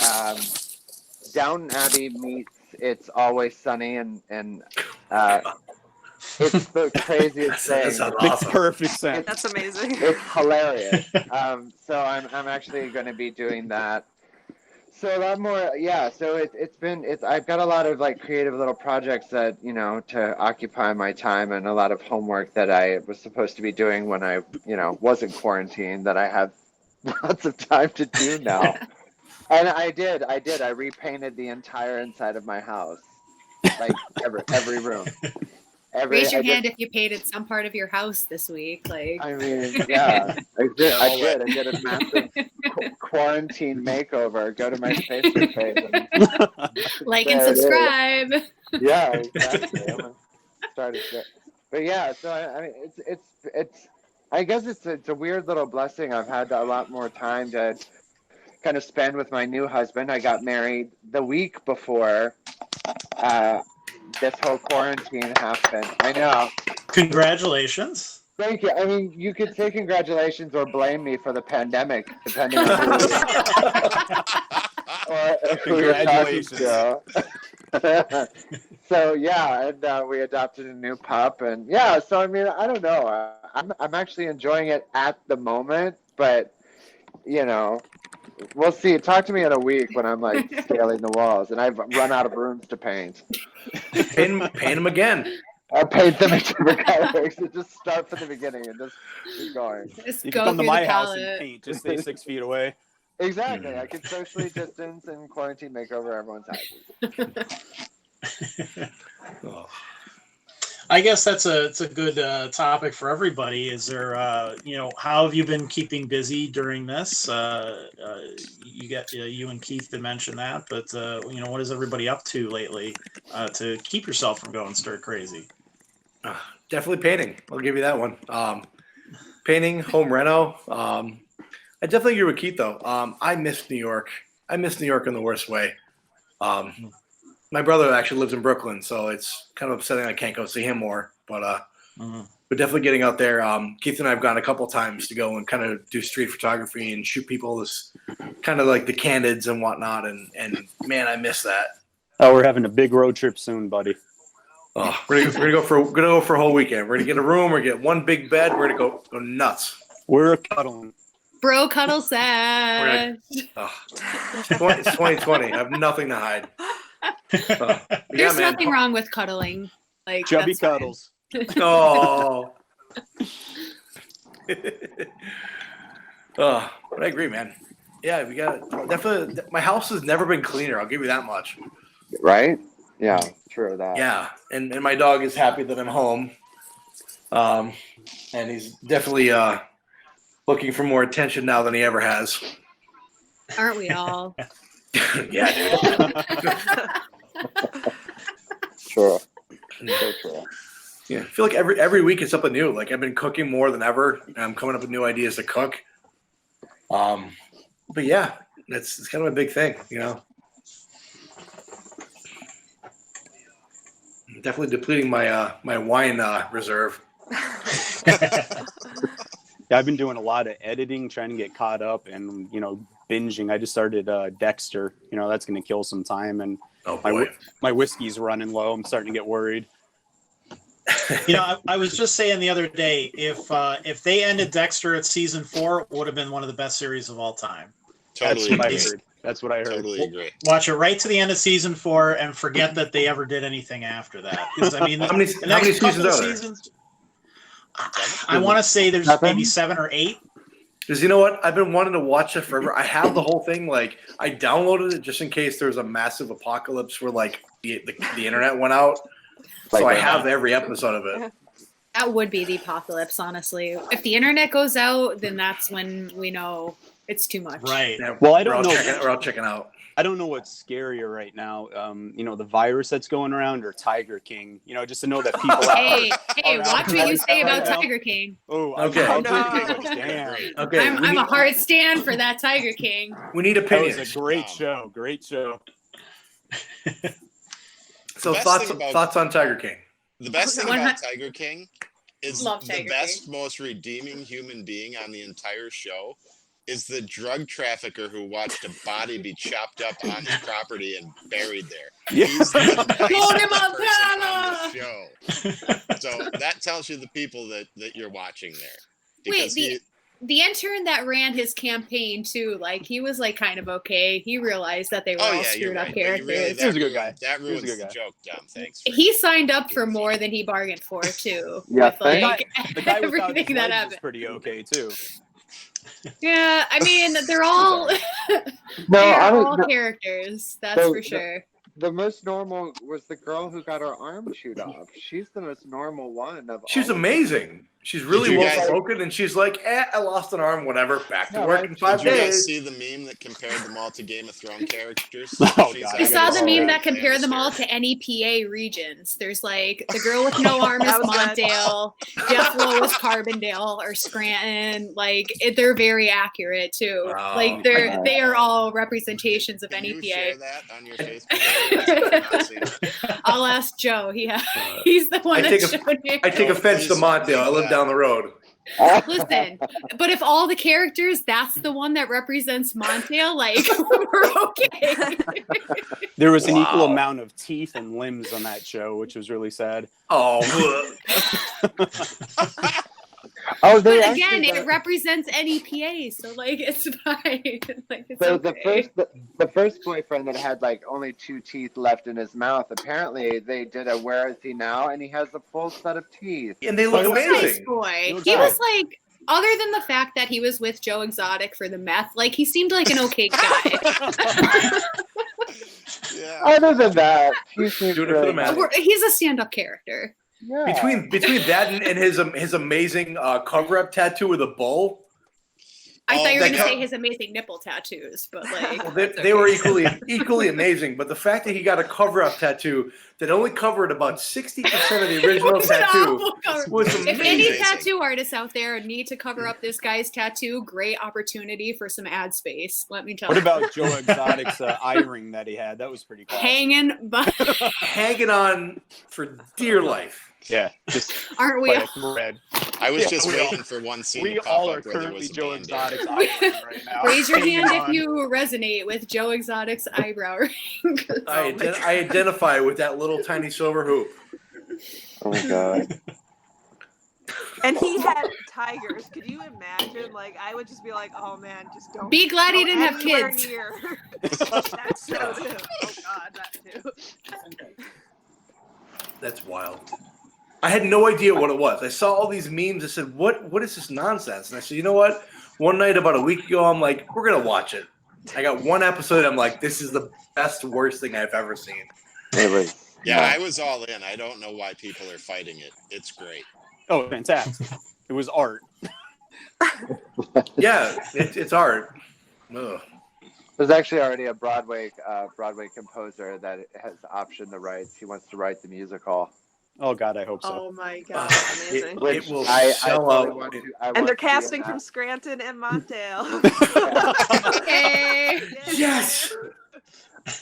Downton Abbey meets It's Always Sunny, and it's the craziest thing. That Makes perfect sense. That's amazing. It's hilarious. So I'm actually going to be doing that. So a lot more, yeah. So I've got a lot of like creative little projects that, to occupy my time, and a lot of homework that I was supposed to be doing when I, wasn't quarantined, that I have lots of time to do now. And I did. I repainted the entire inside of my house, like every room. Raise your hand if you painted some part of your house this week. Like, I mean, yeah, I did. I did a massive quarantine makeover. Go to my Facebook page. like and subscribe. Yeah, exactly. I'm gonna start it. But yeah, so I mean, it's. I guess it's a weird little blessing. I've had a lot more time to kind of spend with my new husband. I got married the week before this whole quarantine happened. I know. Congratulations. Thank you. I mean, you could say congratulations or blame me for the pandemic, depending on who you're talking to. So yeah, and we adopted a new pup, and yeah. So I mean, I don't know. I'm actually enjoying it at the moment, but we'll see. Talk to me in a week when I'm like scaling the walls and I've run out of rooms to paint. Paint them again. I'll paint them in different colors. So just start from the beginning and just keep going. Just You go can come to through my the house palette. and paint. Just stay 6 feet away. Exactly. I can socially distance and quarantine makeover everyone's houses. Oh. I guess it's a good topic for everybody. Is there, how have you been keeping busy during this? You and Keith did mention that, but what is everybody up to lately to keep yourself from going stir crazy? Definitely painting. I'll give you that one. Painting, home reno. I definitely agree with Keith though. I miss New York. I miss New York in the worst way. My brother actually lives in Brooklyn, so it's kind of upsetting I can't go see him more. But we're definitely getting out there. Keith and I have gone a couple times to go and kind of do street photography and shoot people, this kind of like the candids and whatnot. And man, I miss that. Oh, we're having a big road trip soon, buddy. Oh, we're gonna go for a whole weekend. We're gonna get a room. We're gonna get one big bed. We're gonna go nuts. We're cuddling. Bro cuddle sesh. It's 2020. I have nothing to hide. There's nothing wrong with cuddling. Like Chubby that's fine. cuddles. Oh. But I agree, man. Yeah, we got definitely. My house has never been cleaner. I'll give you that much. Right? Yeah, true that. Yeah, and my dog is happy that I'm home. And he's definitely looking for more attention now than he ever has. Aren't we all? Yeah, dude. Sure. So true. Yeah, I feel like every week it's something new. Like I've been cooking more than ever. And I'm coming up with new ideas to cook. But yeah, it's kind of a big thing, Definitely depleting my my wine reserve. Yeah, I've been doing a lot of editing, trying to get caught up, and binging. I just started Dexter. That's going to kill some time, and Oh boy. my whiskey's running low. I'm starting to get worried. I was just saying the other day, if they ended Dexter at season 4, it would have been one of the best series of all time. Totally agree. That's what I heard. Totally agree. Watch it right to the end of season 4 and forget that they ever did anything after that. Because I mean, How many seasons are there? I want to say there's maybe 7 or 8. Because you know what? I've been wanting to watch it forever. I have the whole thing. Like I downloaded it just in case there was a massive apocalypse where like the internet went out. So I have every episode of it. That would be the apocalypse, honestly. If the internet goes out, then that's when we know it's too much. Right. Yeah, Well, I don't know. We're all checking out. I don't know what's scarier right now. The virus that's going around, or Tiger King. Just to know that people. Hey, are watch out what you there say about right now. Tiger King. Oh, Okay. Damn. Okay. I'm a hard stand for that Tiger King. We need That opinions. was a great show. Great show. So The best thoughts thing about- thoughts on Tiger King? The best thing about Tiger King is Love the Tiger best, most redeeming human being on the entire show is the drug trafficker who watched a body be chopped up on his property and buried there. Yeah. He's the Tony nicest person Montana! on the show. So that tells you the people that you're watching there. Wait, Because the intern that ran his campaign too, like he was like kind of okay. He realized that they were Oh all yeah, you're screwed up right. But you characters. really, He was a good guy. That He was a ruins good the guy. joke, Dom. Thanks. He signed up for more than he bargained for too. Yeah, with like The guy without his everything that legs was happened. pretty okay too. Yeah, I mean they're all No, they're no, all characters. That's So, for sure. the most normal was the girl who got her arm chewed off. She's the most normal one of She's all of them. amazing. She's really you well guys- spoken, and she's like, I lost an arm, whatever. Back to Yeah, work right. in 5 Did you guys days. see the meme that compared them all to Game of Thrones characters? Oh, She's God. I actually saw the Oh, meme a that compared them all Lannister. to NEPA regions. There's like the girl with no arm is That was good. Montdale, Jeff Lowe is Carbondale or Scranton. Like they're very accurate too. Wow. Like they are all representations of Can you NEPA. share that on your Facebook page? I've not seen it. I'll ask Joe. He's the one I that take a- showed me. I take offense to Montdale. I live down the road. Listen, but if all the characters, that's the one that represents Montdale, like we're okay. There was an equal Wow. amount of teeth and limbs on that show, which was really sad. Oh, Oh, they But actually again, got- it represents NEPA, so like it's fine. Like it's So okay. the first boyfriend that had like only 2 teeth left in his mouth, apparently they did a where is he now, and he has a full set of teeth. and they look Oh, Nice amazing. boy. looks He nice. was like, other than the fact that he was with Joe Exotic for the meth, like he seemed like an okay guy. Yeah. Other than that, he seems Doing it for the really man. nice. He's a stand-up character. Yeah. Between that and his amazing cover-up tattoo with a bull, I Oh, thought you were that going to co- say his amazing nipple tattoos, but like well, they, that's they were okay. equally amazing. But the fact that he got a cover-up tattoo that only covered about 60% of the original It was an tattoo awful cover. was If amazing. any Amazing. tattoo artists out there need to cover up this guy's tattoo, great opportunity for some ad space. Let me tell What you. about Joe Exotic's eye ring that he had? That was pretty cool. Hanging, but Hanging on for dear life. Yeah, just aren't we? like a thread. I was Yeah, just we all- waiting for one scene We to pop all up are where there currently was a Joe Band-Aid. Exotic's eye ring right now. Raise your Hanging hand if on. you resonate with Joe Exotic's eyebrow ring. I identify with that little tiny silver hoop. Oh my god. And he had tigers. Could you imagine? Like, I would just be like, oh man, just don't. Be glad he go didn't have anywhere kids. near. That's so too. Oh god, that too. That's wild. I had no idea what it was. I saw all these memes. I said, what is this nonsense? And I said, you know what? One night about a week ago, I'm like, we're going to watch it. I got one episode. I'm like, this is the best, worst thing I've ever seen. It was. Yeah, I was all in. I don't know why people are fighting it. It's great. Oh, fantastic! It was art. Yeah, it's art. Ugh. There's actually already a Broadway composer that has optioned the rights. He wants to write the musical. Oh God, I hope so. Oh my god, amazing. It will I sell totally out. want to. I want And to they're be in casting that. from Scranton and Montdale. Okay. Yes.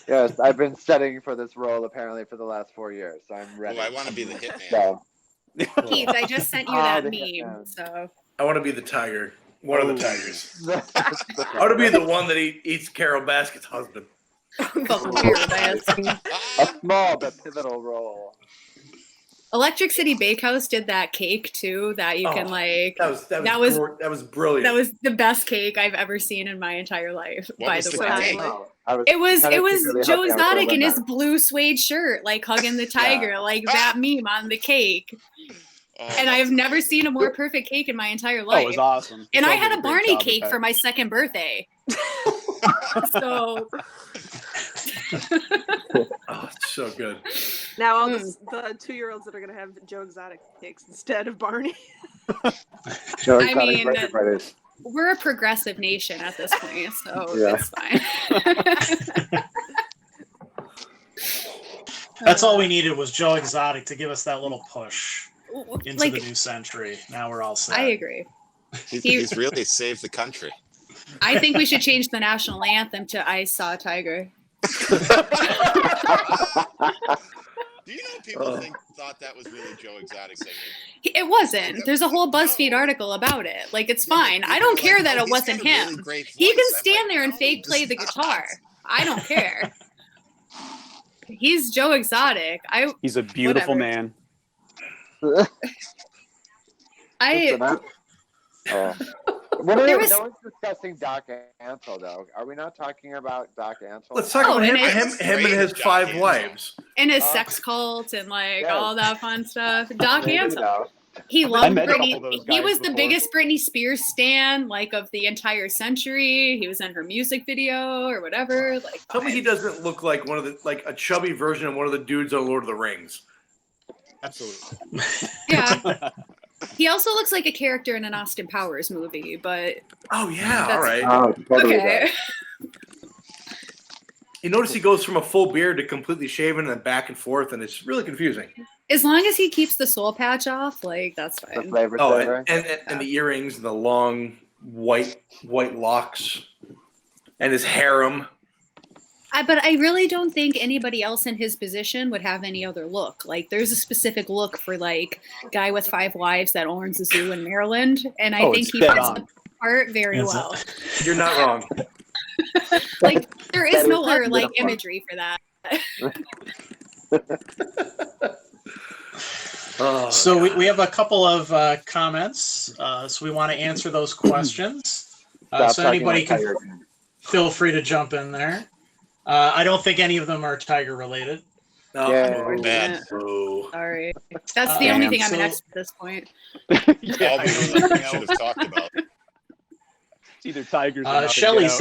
Yes, I've been studying for this role apparently for the last 4 years, so I'm ready. Oh, I want to be the hitman. So, Keith, I just sent you Oh, that the meme. hitman. So I want to be the tiger. One of the tigers. I I want to be the one that eats Carol Baskin's husband. Fucking paradise. a small but pivotal role. Electric City Bakehouse did that cake too. That you can Oh, like. That was brilliant. That was the best cake I've ever seen in my entire life. What by was the the way, cake? it was kinda secretly Joe hoping I was Exotic gonna in win his that. blue suede shirt, like hugging the tiger, like that meme on the cake. Oh, And I have that's never amazing. seen a more perfect cake in my entire Oh, life. it was awesome. And I Sounds had like a great Barney job with cake that. for my second birthday. So Oh, it's so good. Now all the 2-year-olds that are gonna have Joe Exotic cakes instead of Barney. Joe I Exotic mean, birthday parties. we're a progressive nation at this point, so Yeah. it's fine. That's all we needed was Joe Exotic to give us that little push into Like, the new century. Now we're all set. I agree. He's really saved the country. I think we should change the national anthem to "I Saw a Tiger." Do you know people thought that was really Joe Exotic singing? It wasn't. There's a whole BuzzFeed article about it. Like, it's fine. I don't care that it wasn't him. He can stand there and fake play the guitar. I don't care. He's Joe Exotic. He's a beautiful Whatever. man. I Oh. there was. No one's discussing Doc Ansel though. Are we not talking about Doc Ansel? Let's talk about and him and his Doc 5 Ansel. wives. and his sex cult and like Yes. all that fun stuff. Doc Maybe, Ansel. though. He I loved met a couple of Britney. those He guys was the before. biggest Britney Spears stan, like of the entire century. He was in her music video or whatever. Like, Tell me he doesn't look like one of the a chubby version of one of the dudes on Lord of the Rings. Absolutely. yeah. He also looks like a character in an Austin Powers movie, but Oh yeah, That's- all right. Oh, totally. okay. You notice he goes from a full beard to completely shaven and then back and forth, and it's really confusing. As long as he keeps the soul patch off, like that's The fine. flavor Oh, saver. and the earrings and the long white locks and his harem. But I really don't think anybody else in his position would have any other look. Like, there's a specific look for like guy with 5 wives that owns a zoo in Maryland, and I think it's he dead fits on. the part very Is it? well. You're not wrong. Like, there is That no is other not like beautiful. imagery for that. Oh, So we have a couple of comments. So we want to answer those questions. Stop So talking anybody like can Tiger. feel free to jump in there. I don't think any of them are tiger related. no. Yeah. Bad. Oh. Sorry, that's the Uh, only damn, thing I'm an so- expert at this point. Yeah, All I the know ones we nothing should else. have talked about. It's either tigers or nothing. Shelley Get out.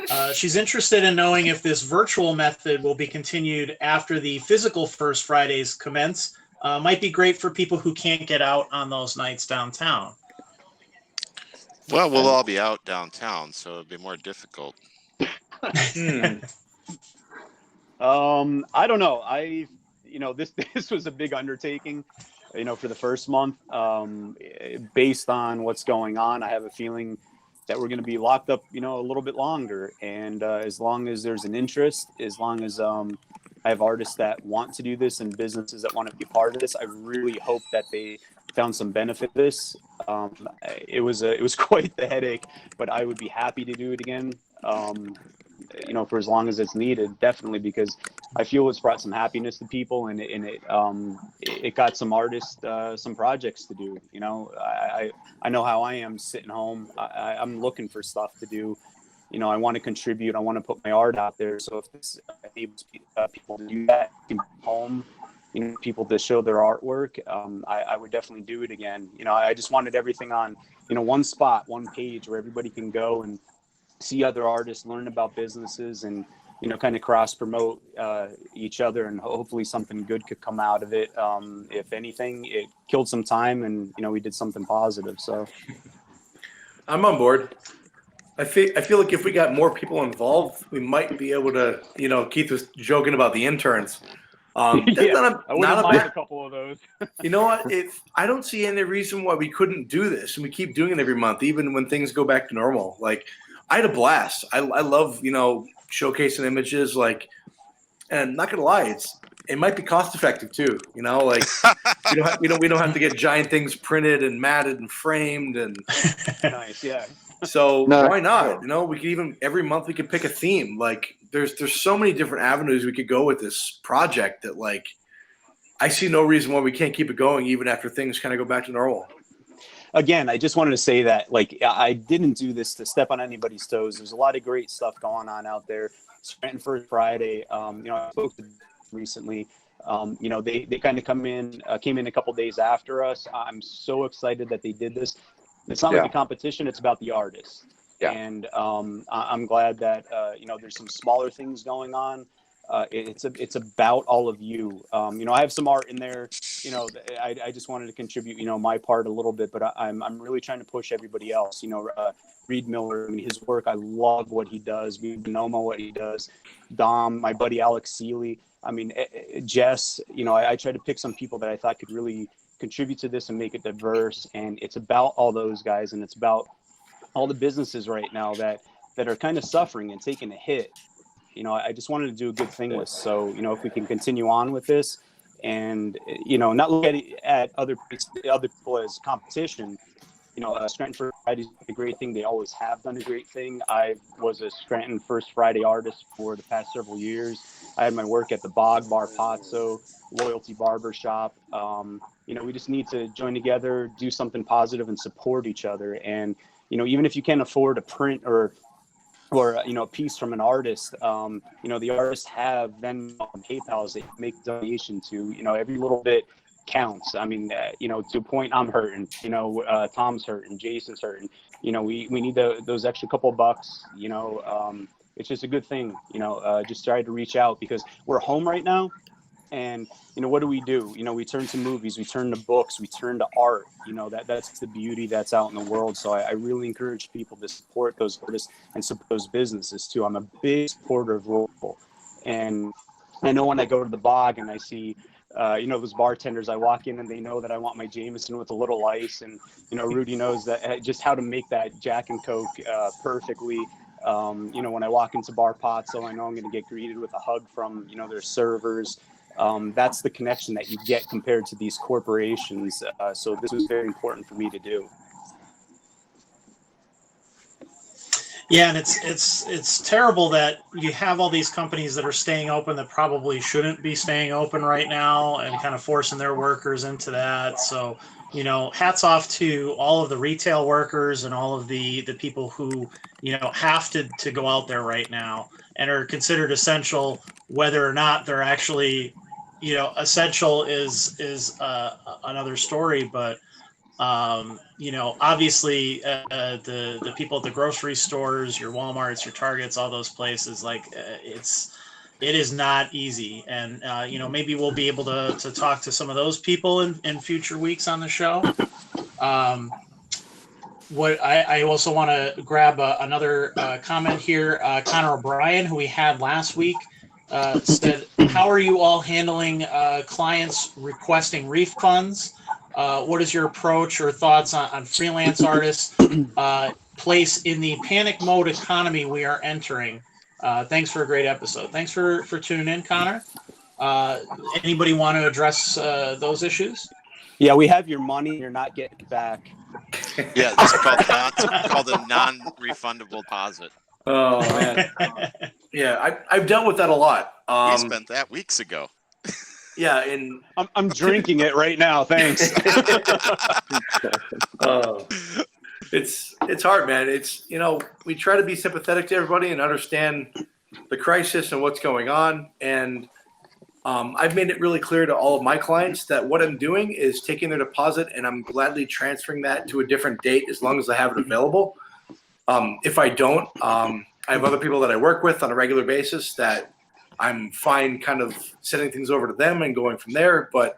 says she's interested in knowing if this virtual method will be continued after the physical First Fridays commence. Might be great for people who can't get out on those nights downtown. Well, we'll all be out downtown, so it'll be more difficult. Hmm. I don't know. This was a big undertaking, for the first month. Based on what's going on, I have a feeling that we're going to be locked up, a little bit longer. And as long as there's an interest, as long as I have artists that want to do this and businesses that want to be part of this, I really hope that they found some benefit of this. It was quite the headache, but I would be happy to do it again. For as long as it's needed, definitely, because I feel it's brought some happiness to people, and it got some artists some projects to do. I know how I am sitting home. I'm looking for stuff to do. I want to contribute. I want to put my art out there. So if this enables people to do that, home, people to show their artwork, I would definitely do it again. I just wanted everything on, one spot, one page where everybody can go and see other artists, learn about businesses, and kind of cross promote each other, and hopefully something good could come out of it. If anything, it killed some time, and we did something positive. So I'm on board. I feel like if we got more people involved, we might be able to. Keith was joking about the interns. That's Yeah, not I wouldn't a mind bad. a couple of those. You know what? I don't see any reason why we couldn't do this, and we keep doing it every month, even when things go back to normal. Like, I had a blast. I love showcasing images. Like, and not gonna lie, it might be cost effective too. Like we don't have to get giant things printed and matted and framed, and Nice, yeah. so No. why not? We could even every month we could pick a theme. Like, there's so many different avenues we could go with this project that, like, I see no reason why we can't keep it going even after things kind of go back to normal. Again, I just wanted to say that, like, I didn't do this to step on anybody's toes. There's a lot of great stuff going on out there. Scranton First Friday, I spoke to them recently. They kind of came in a couple days after us. I'm so excited that they did this. It's not like a competition; it's about the artists. Yeah. And I'm glad that there's some smaller things going on. It's about all of you. I have some art in there. I just wanted to contribute, my part a little bit, but I'm really trying to push everybody else. Reed Miller, his work, I love what he does. Noma, what he does. Dom, my buddy Alex Seeley. Jess. I tried to pick some people that I thought could really contribute to this and make it diverse. And it's about all those guys, and it's about all the businesses right now that are kind of suffering and taking a hit. I just wanted to do a good thing with. So, if we can continue on with this and, not look at other people as competition, Scranton First Friday is a great thing. They always have done a great thing. I was a Scranton First Friday artist for the past several years. I had my work at the Bog, Bar Pazzo, Loyalty Barber Shop. We just need to join together, do something positive, and support each other. And even if you can't afford a print or a piece from an artist, the artists have Venmo and PayPal's that you make a donation to. Every little bit counts. I mean, to a point, I'm hurting. Tom's hurting, Jason's hurting. We need those extra couple bucks. It's just a good thing. Just try to reach out, because we're home right now. And, what do? We turn to movies, we turn to books, we turn to art. That's the beauty that's out in the world. So I really encourage people to support those artists and support those businesses too. I'm a big supporter of local. And I know when I go to the Bog and I see, those bartenders, I walk in and they know that I want my Jameson with a little ice. And, Rudy knows that just how to make that Jack and Coke perfectly. When I walk into Bar Pazzo, I know I'm going to get greeted with a hug from, their servers. That's the connection that you get compared to these corporations. So this was very important for me to do. Yeah, and it's terrible that you have all these companies that are staying open that probably shouldn't be staying open right now, and kind of forcing their workers into that. So, hats off to all of the retail workers and all of the people who, have to go out there right now and are considered essential, whether or not they're actually, essential is another story. But obviously the people at the grocery stores, your Walmarts, your Targets, all those places, it is not easy. And, maybe we'll be able to talk to some of those people in future weeks on the show. What I also want to grab another comment here. Connor O'Brien, who we had last week, said, how are you all handling clients requesting refunds? What is your approach or thoughts on freelance artists' place in the panic mode economy we are entering? Thanks for a great episode. Thanks for tuning in, Connor. Anybody want to address those issues? Yeah, we have your money. You're not getting it back. Yeah, it's called a non-refundable deposit. Oh man, yeah, I've dealt with that a lot. We spent that weeks ago. Yeah, and I'm drinking it right now. Thanks. It's hard, man. It's we try to be sympathetic to everybody and understand the crisis and what's going on. And I've made it really clear to all of my clients that what I'm doing is taking their deposit and I'm gladly transferring that to a different date as long as I have it available. If I don't, I have other people that I work with on a regular basis that I'm fine kind of sending things over to them and going from there. But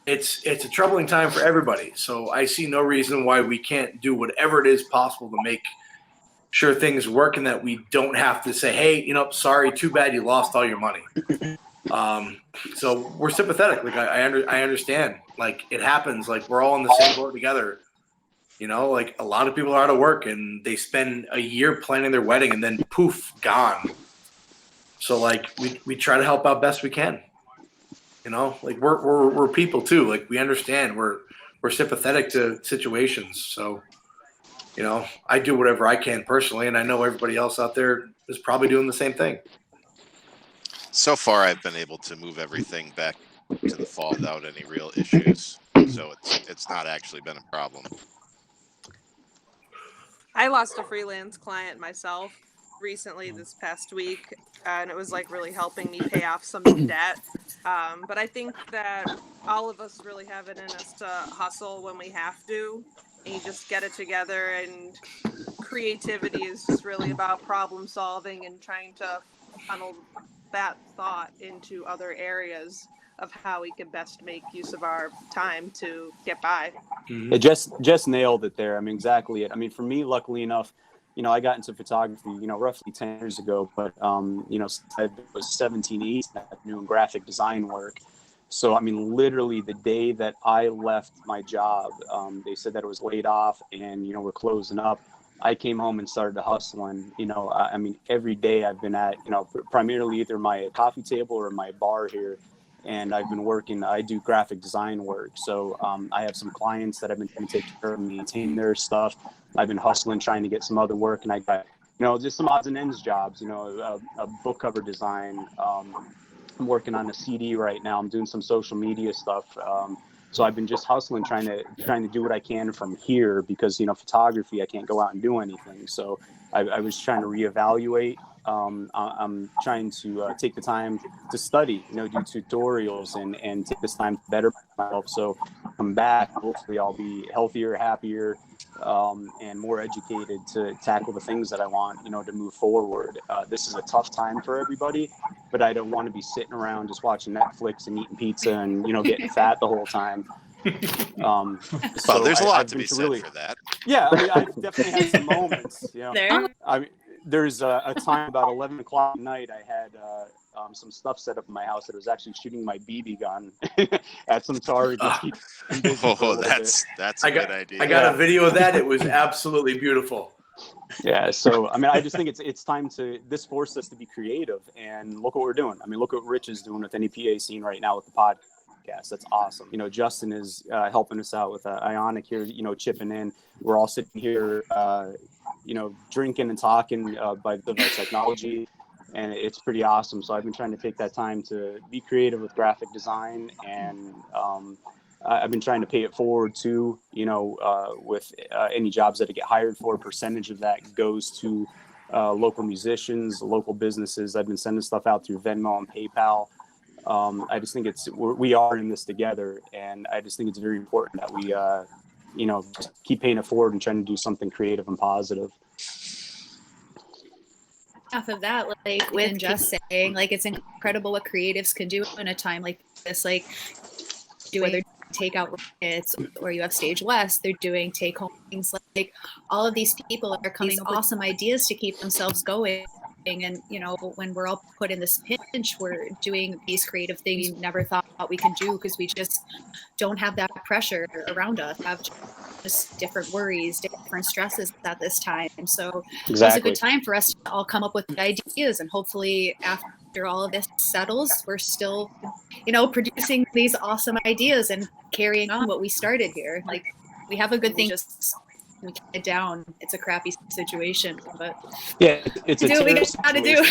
it's a troubling time for everybody. So I see no reason why we can't do whatever it is possible to make sure things work and that we don't have to say, hey, sorry, too bad you lost all your money. So we're sympathetic. Like I understand. Like it happens. Like we're all in the same boat together. Like a lot of people are out of work and they spend a year planning their wedding and then poof, gone. So like we try to help out best we can. Like we're people too. Like we understand. We're sympathetic to situations. So I do whatever I can personally, and I know everybody else out there is probably doing the same thing. So far, I've been able to move everything back to the fall without any real issues. So it's not actually been a problem. I lost a freelance client myself recently this past week, and it was really helping me pay off some debt. But I think that all of us really have it in us to hustle when we have to, and you just get it together. And creativity is just really about problem solving and trying to funnel that thought into other areas of how we can best make use of our time to get by. It just nailed it there. I mean, exactly it. I mean, for me, luckily enough, I got into photography, roughly 10 years ago, but, I was 17, 18, doing graphic design work. So, I mean, literally the day that I left my job, they said that it was laid off and, we're closing up. I came home and started hustling. I mean, every day I've been at, primarily either my coffee table or my bar here. And I've been working, I do graphic design work. So I have some clients that I've been taking care of, maintain their stuff. I've been hustling, trying to get some other work. And I got just some odds and ends jobs, a book cover design. I'm working on a CD right now. I'm doing some social media stuff. So I've been just hustling, trying to do what I can from here because, photography, I can't go out and do anything. So I was trying to reevaluate. I'm trying to take the time to study, do tutorials and take this time to better myself. So come back, hopefully I'll be healthier, happier, and more educated to tackle the things that I want, to move forward. This is a tough time for everybody, but I don't want to be sitting around just watching Netflix and eating pizza and, getting fat the whole time. Well, there's a lot to be said for that. Yeah, I mean, I've definitely had some moments. There. I mean, there's a time about 11 o'clock at night I had some stuff set up in my house that was actually shooting my BB gun at some target. That's a good idea. I got a video of that. It was absolutely beautiful. Yeah, so I mean, I just think it's time this forced us to be creative, and look what we're doing. I mean, look what Rich is doing with NEPA Scene right now with the podcast. That's awesome. Justin is helping us out with Ionic here, chipping in. We're all sitting here, drinking and talking by the technology, and it's pretty awesome. So I've been trying to take that time to be creative with graphic design, and I've been trying to pay it forward too, with any jobs that I get hired for. A percentage of that goes to local musicians, local businesses. I've been sending stuff out through Venmo and PayPal. I just think we are in this together, and I just think it's very important that we, just keep paying it forward and trying to do something creative and positive. Off of that, like with just saying, like, it's incredible what creatives can do in a time like this, like doing takeout rockets, or you have Stage West, they're doing take home things. Like all of these people are coming up with awesome ideas to keep themselves going. And when we're all put in this pinch, we're doing these creative things we never thought we can do because we just don't have that pressure around us, have just different worries, different stresses at this time. So It's a good time for us to all come up with ideas, and hopefully after all of this settles, we're still producing these awesome ideas and carrying on what we started here. Like, we have a good thing, just we keep it down. It's a crappy situation, but yeah, it's do what we gotta do.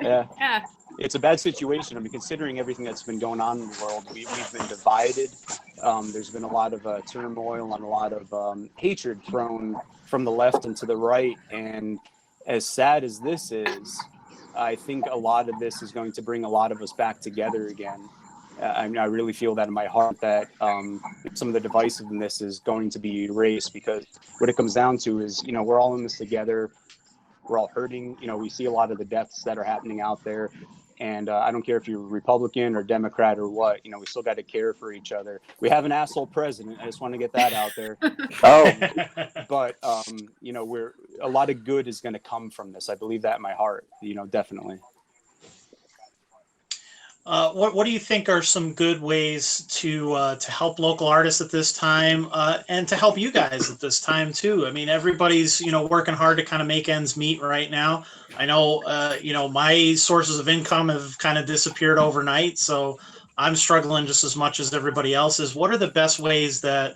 Yeah. It's a bad situation. I mean, considering everything that's been going on in the world, we've been divided. There's been a lot of turmoil and a lot of hatred thrown from the left and to the right. And as sad as this is, I think a lot of this is going to bring a lot of us back together again. I really feel that in my heart, that some of the divisiveness is going to be erased, because what it comes down to is, we're all in this together. We're all hurting. We see a lot of the deaths that are happening out there. And I don't care if you're Republican or Democrat or what, we still got to care for each other. We have an asshole president. I just want to get that out there. But, a lot of good is going to come from this. I believe that in my heart, definitely. What do you think are some good ways to help local artists at this time, and to help you guys at this time too? I mean, everybody's working hard to kind of make ends meet right now. I know my sources of income have kind of disappeared overnight, so I'm struggling just as much as everybody else is. What are the best ways that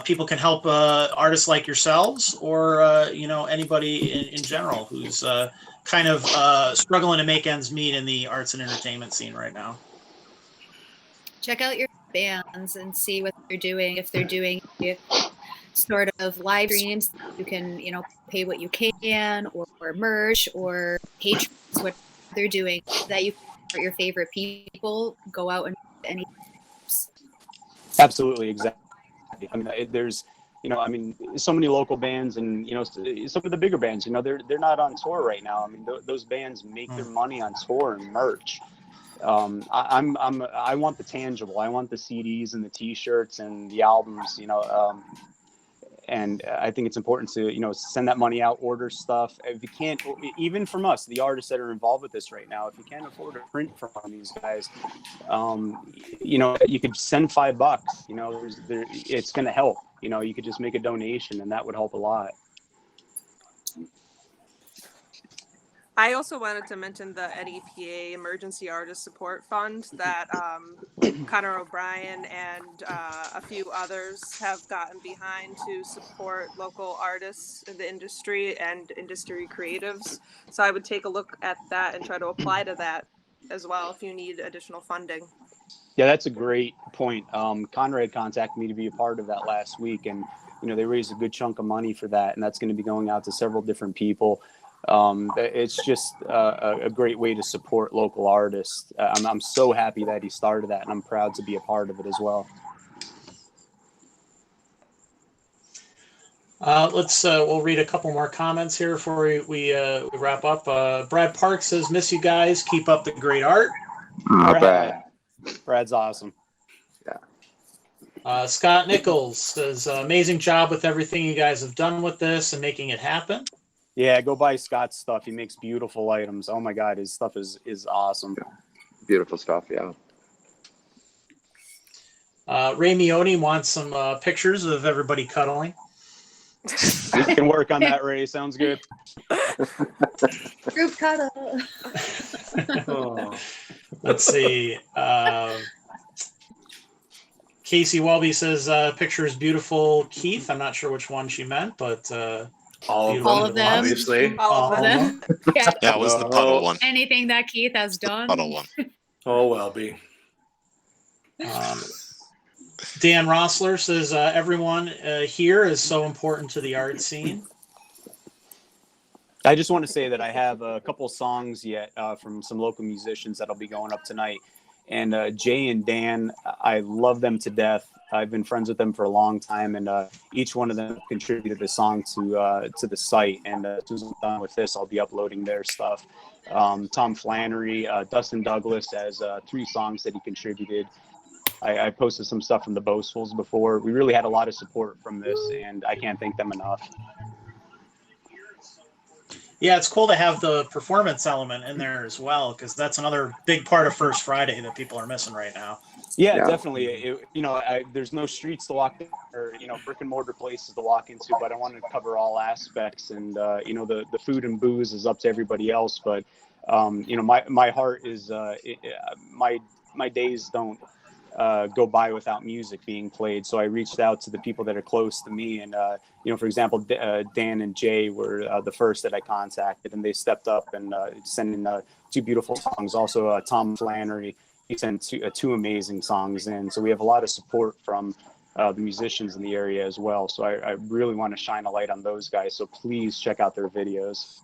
people can help artists like yourselves, or anybody in general who's kind of struggling to make ends meet in the arts and entertainment scene right now? Check out your bands and see what they're doing. If they're doing sort of live streams, you can pay what you can, or merch, or patrons, what they're doing, that you can support your favorite people. Go out and any. Absolutely, exactly. I mean, there's so many local bands, and some of the bigger bands, they're not on tour right now. I mean, those bands make their money on tour and merch. I want the tangible. I want the CDs and the T-shirts and the albums. And I think it's important to send that money out, order stuff. If you can't, even from us, the artists that are involved with this right now, if you can't afford to print from these guys, you could send $5. It's going to help. You could just make a donation, and that would help a lot. I also wanted to mention the NEPA Emergency Artist Support Fund that Connor O'Brien and a few others have gotten behind to support local artists in the industry and industry creatives. So I would take a look at that and try to apply to that as well if you need additional funding. Yeah, that's a great point. Conrad contacted me to be a part of that last week, and they raised a good chunk of money for that, and that's going to be going out to several different people. It's just a great way to support local artists. I'm so happy that he started that, and I'm proud to be a part of it as well. We'll read a couple more comments here before we wrap up. Brad Park says, "Miss you guys. Keep up the great art." Brad. Brad's awesome. Scott Nichols says, "Amazing job with everything you guys have done with this and making it happen." Yeah, go buy Scott's stuff. He makes beautiful items. Oh my God, his stuff is awesome. Beautiful stuff, yeah. Ray Mione wants some pictures of everybody cuddling. We can work on that, Ray. Sounds good. Group cuddle. Oh. Let's see. Casey Welby says, "Picture is beautiful, Keith." I'm not sure which one she meant, but All of them. Obviously. All of them. Yeah. Yeah, it was the puddle one. Anything that Keith has done. Puddle one. Oh, Welby. Dan Rossler says, "Everyone here is so important to the art scene." I just want to say that I have a couple songs yet from some local musicians that'll be going up tonight. And Jay and Dan, I love them to death. I've been friends with them for a long time, and each one of them contributed a song to the site. And as soon as I'm done with this, I'll be uploading their stuff. Tom Flannery, Dustin Douglas has 3 songs that he contributed. I posted some stuff from the Boastfuls before. We really had a lot of support from this, and I can't thank them enough. Yeah, it's cool to have the performance element in there as well, because that's another big part of First Friday that people are missing right now. Yeah, Yeah. definitely. There's no streets to walk in, or brick and mortar places to walk into, but I want to cover all aspects. And the food and booze is up to everybody else, but my heart is my days don't go by without music being played. So I reached out to the people that are close to me, and for example, Dan and Jay were the first that I contacted, and they stepped up and sent in 2 beautiful songs. Also, Tom Flannery, he sent two amazing songs in. So we have a lot of support from the musicians in the area as well. So I really want to shine a light on those guys. So please check out their videos.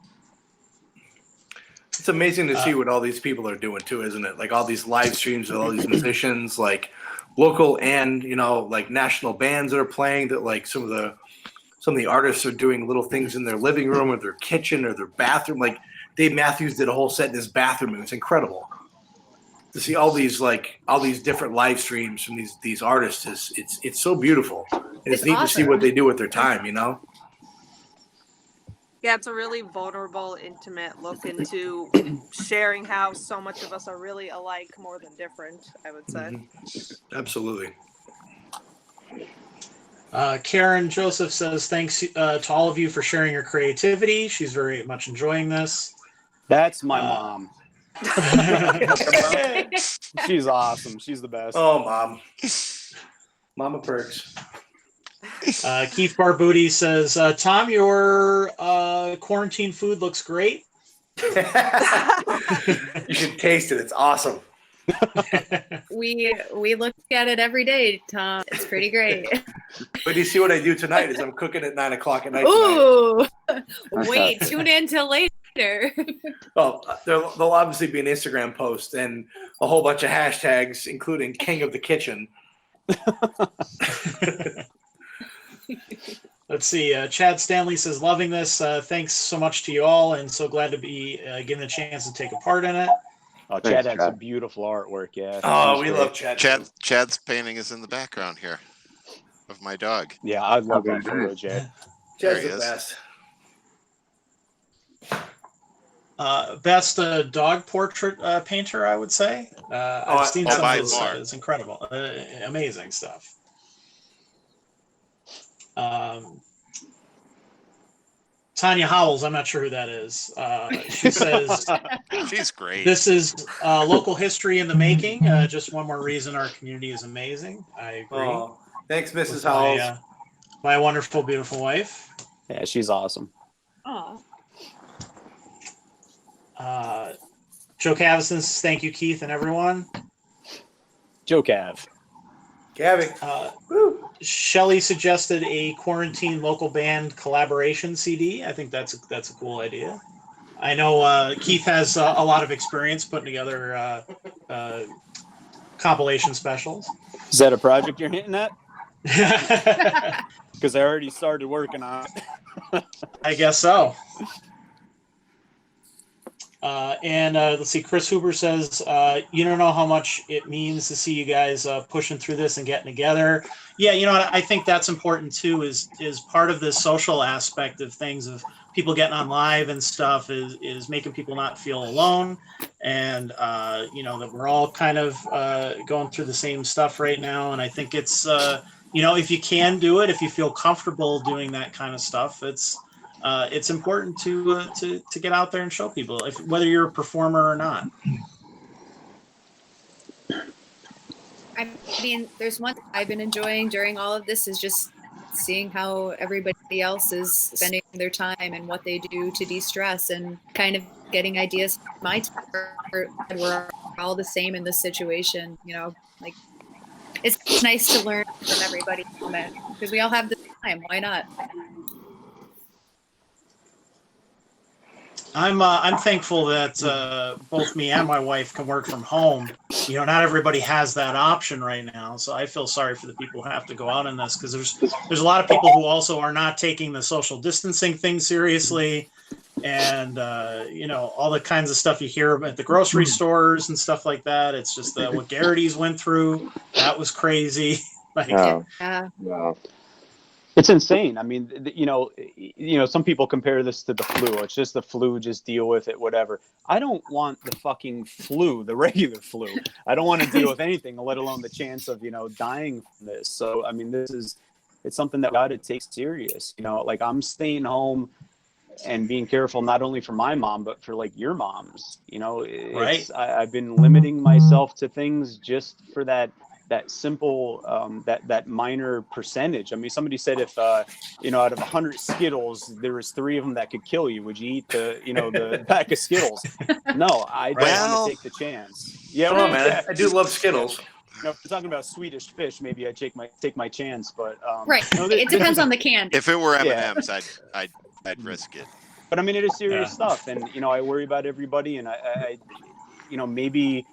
It's amazing to see what all these people are doing too, isn't it? Like all these live streams with all these musicians, like local and like national bands that are playing. That like some of the artists are doing little things in their living room or their kitchen or their bathroom. Like Dave Matthews did a whole set in his bathroom, and it's incredible to see all these different live streams from these artists. It's so beautiful. And it's neat to see what they do with their time. Yeah, it's a really vulnerable, intimate look into sharing how so much of us are really alike more than different, I would say. Mm-hmm. Absolutely. Karen Joseph says, "Thanks to all of you for sharing your creativity. She's very much enjoying this." That's my mom. She's awesome. She's the best. Oh, Mom. Mama Perks. Keith Barbuti says, "Tom, your quarantine food looks great." You should taste it. It's awesome. We look at it every day, Tom. It's pretty great. But you see what I do tonight is I'm cooking at 9:00 at night. Ooh, wait, tune in till later. Well, there'll obviously be an Instagram post and a whole bunch of hashtags, including King of the Kitchen. Let's see. Chad Stanley says, "Loving this. Thanks so much to you all, and so glad to be given the chance to take a part in it." Oh, Thanks, Chad had Chad. some beautiful artwork. Yeah. Oh, we love Chad. Chad's painting is in the background here of my dog. Yeah, I love that Okay. video, Chad. Chad's There he the is. best. Best dog portrait painter, I would say. I've seen some by of his stuff. far. It's incredible. Amazing stuff. Tom Tanya Howells. I'm not sure who that is. She says, She's great. this is local history in the making. Just one more reason our community is amazing. I agree. Oh, thanks, Mrs. With Howells. my wonderful, beautiful wife. Yeah, she's awesome. Aw. Joe Cavison says, thank you, Keith, and everyone. Joe Cav. Gabby. Woo. Shelly suggested a quarantine local band collaboration CD. I think that's a cool idea. I know Keith has a lot of experience putting together compilation specials. Is that a project you're hinting at? Because I already started working on it. I guess so. And let's see, Chris Huber says, you don't know how much it means to see you guys pushing through this and getting together. Yeah, you know what, I think that's important too, is part of the social aspect of things, of people getting on live and stuff, is making people not feel alone. And, you know, that we're all kind of going through the same stuff right now. And I think it's, you know, if you can do it, if you feel comfortable doing that kind of stuff, it's important to get out there and show people, whether you're a performer or not. I mean, there's one thing I've been enjoying during all of this is just seeing how everybody else is spending their time and what they do to de-stress, and kind of getting ideas from my time. We're all the same in this situation, you know, like it's nice to learn from everybody because we all have the time. Why not? I'm thankful that both me and my wife can work from home. You know, not everybody has that option right now, so I feel sorry for the people who have to go out in this, because there's a lot of people who also are not taking the social distancing thing seriously, and you know, all the kinds of stuff you hear at the grocery stores and stuff like that. It's just what Garrity's went through. That was crazy. Like, Yeah. Wow. It's insane. I mean, you know, some people compare this to the flu. It's just the flu, just deal with it, whatever. I don't want the fucking flu, the regular flu. I don't want to deal with anything, let alone the chance of, you know, dying from this. So, I mean, it's something that we got to take serious. You know, like, I'm staying home and being careful, not only for my mom, but for like your moms. You know, right. I've been limiting myself to things just for that simple, that minor percentage. I mean, somebody said if, you know, out of 100 Skittles, there was 3 of them that could kill you, would you eat the pack of Skittles? No, I don't want to take the chance. Yeah, Come on, man. I do love Skittles. You know, if we're talking about Swedish Fish, maybe I'd take my chance, but Right. You know, It depends on the candy. If it were M&Ms, I'd risk it. But I mean, it is serious stuff, and you know, I worry about everybody, and I you know, maybe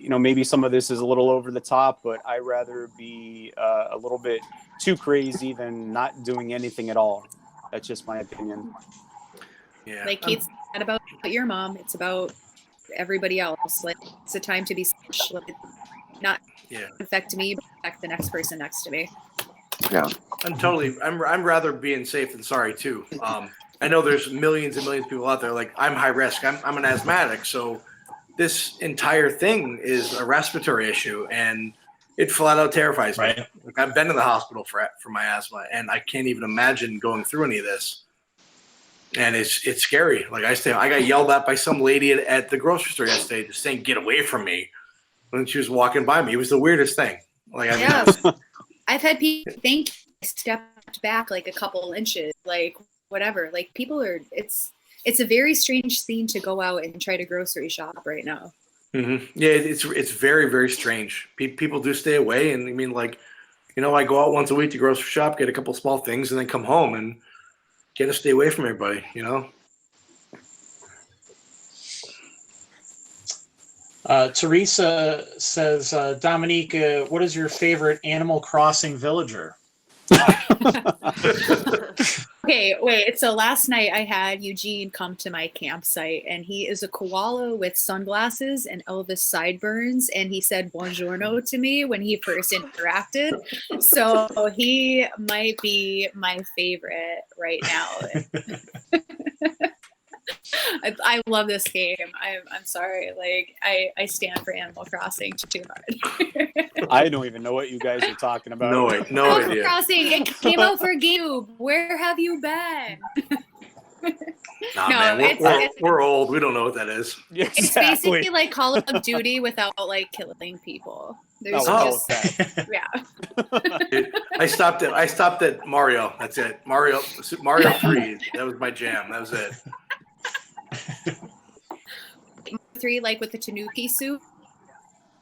maybe some of this is a little over the top, but I'd rather be a little bit too crazy than not doing anything at all. That's just my opinion. Yeah. Like Keith said about your mom, it's about everybody else. Like, it's a time to be special. Like, not affect me, but affect the next person next to me. Yeah. I'm rather being safe than sorry too. I know there's millions and millions of people out there. Like, I'm high risk. I'm an asthmatic, so this entire thing is a respiratory issue, and it flat out terrifies me. Right. Like, I've been in the hospital for my asthma, and I can't even imagine going through any of this. And it's scary. Like, I got yelled at by some lady at the grocery store yesterday, just saying, "Get away from me," when she was walking by me. It was the weirdest thing. Like, I mean, I've had people think I stepped back like a couple inches, like whatever. Like, people are, it's a very strange scene to go out and try to grocery shop right now. Mm-hmm. Yeah, it's very, very strange. People do stay away, and I mean, like, you know, I go out once a week to grocery shop, get a couple small things, and then come home and get to stay away from everybody. You know. Teresa says, Dominique, what is your favorite Animal Crossing villager? Okay, wait. So last night I had Eugene come to my campsite, and he is a koala with sunglasses and Elvis sideburns, and he said buongiorno to me when he first interacted. So he might be my favorite right now. I love this game. I'm sorry. Like, I stand for Animal Crossing too hard. I don't even know what you guys are talking about. No Animal idea. Crossing, it came out for GameCube. Where have you been? Nah, No, man, it's- we're old. We don't know what that is. Yeah, It's exactly. basically like Call of Duty without like killing people. There's Oh, just that. yeah. Dude, I stopped at Mario. That's it. Mario 3. That was my jam. That was it. 3 like with the Tanuki suit.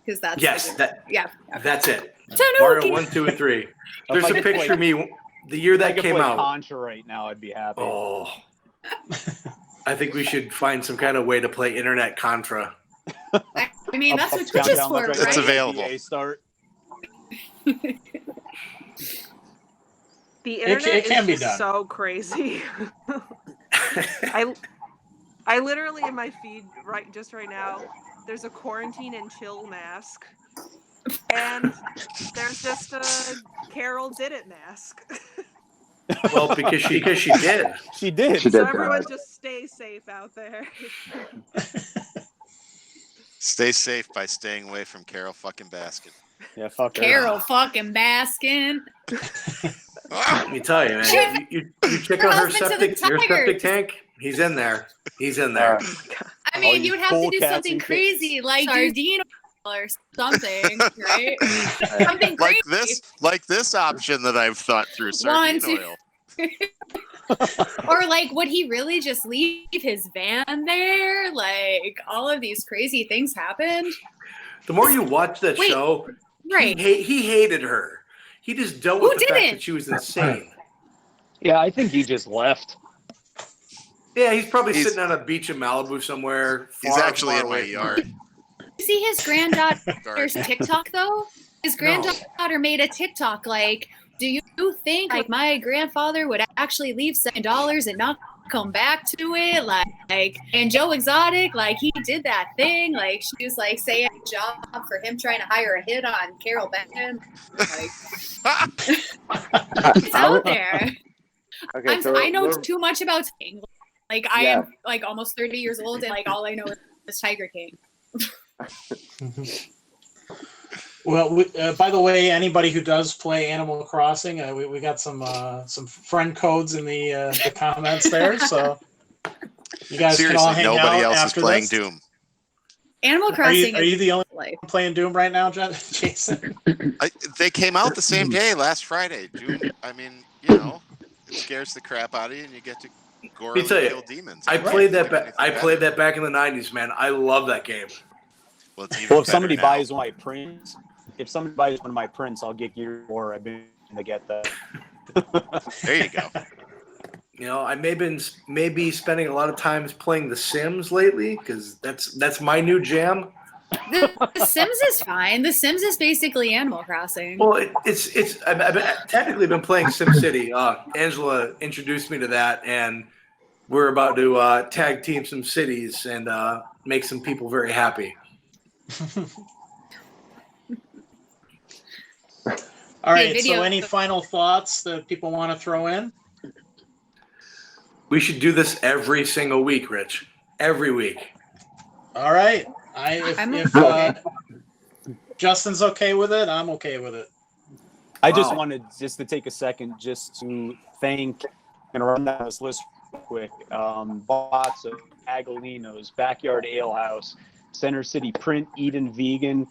Because that's Yes, yeah. that's it. Tanuki. Mario 1, 2, and 3. There's I a could picture play- of me the year If I that could came play out. Contra right now, I'd be happy. Oh. I think we should find some kind of way to play internet Contra. I mean, that's what Down, Twitch is down, for, left, right? It's available. EA start. The It internet can be is done. so crazy. I literally in my feed right now, there's a quarantine and chill mask, and there's just a Carol did it mask. Well, because she did. She did. She So did everyone that. just stay safe out there. Stay safe by staying away from Carol fucking Baskin. Yeah, fuck her. Carol fucking Baskin. Let me tell you, man. You check out her husband to the septic Tigers. tank. He's in there. He's in there. I All mean, you you would have to do polecats something and crazy like Sardine or something, right? Something Like crazy. this option that I've thought through. One, Sardine two- oil. Or like, would he really just leave his van there? Like, all of these crazy things happened. The more you watch that Wait, show, Right. he hated her. He just dealt Who with the fact didn't? that she was insane. Yeah, I think he just left. Yeah, he's probably He's- sitting on a beach in Malibu somewhere. He's far, actually far in my away. yard. You see his granddaughter's Garden. TikTok though? His granddaughter made a TikTok like, do you think like my grandfather would actually leave $7 and not come back to it? Like, and Joe Exotic, like he did that thing. Like she was like saying a job for him trying to hire a hit on Carol Baskin. Like it's out there. Okay, so I know we're- too much about King. Like I am like almost 30 years old and like all I know is Tiger King. Well, by the way, anybody who does play Animal Crossing, we got some friend codes in the comments there, so you guys can all Seriously, hang nobody out else is after playing this. Doom. Animal Are Crossing you the only life. one playing Doom right now, Jason? They came out the same day last Friday. Doom. I mean, you know, it scares the crap out of you, and you get to gore Me and tell you, kill demons. I Right. played that. Anything I better. played that back in the '90s, man. I love that game. Well, it's even Well, if better somebody now. buys one of my prints, one of my prints, I'll get Gear 4. I've been to get that. There you go. You know, I may be spending a lot of time playing The Sims lately because that's my new jam. The Sims is fine. The Sims is basically Animal Crossing. Well, I've technically been playing SimCity. Angela introduced me to that, and we're about to tag team some cities and make some people very happy. All right. video. So, any final thoughts that people want to throw in? We should do this every single week, Rich. Every week. All right. I'm If Justin's okay with it, I'm okay with it. I just Wow. wanted just to take a second just to thank and run down this list real quick. Bozzo, Agolino's, Backyard Ale House, Center City Print, Eden Vegan,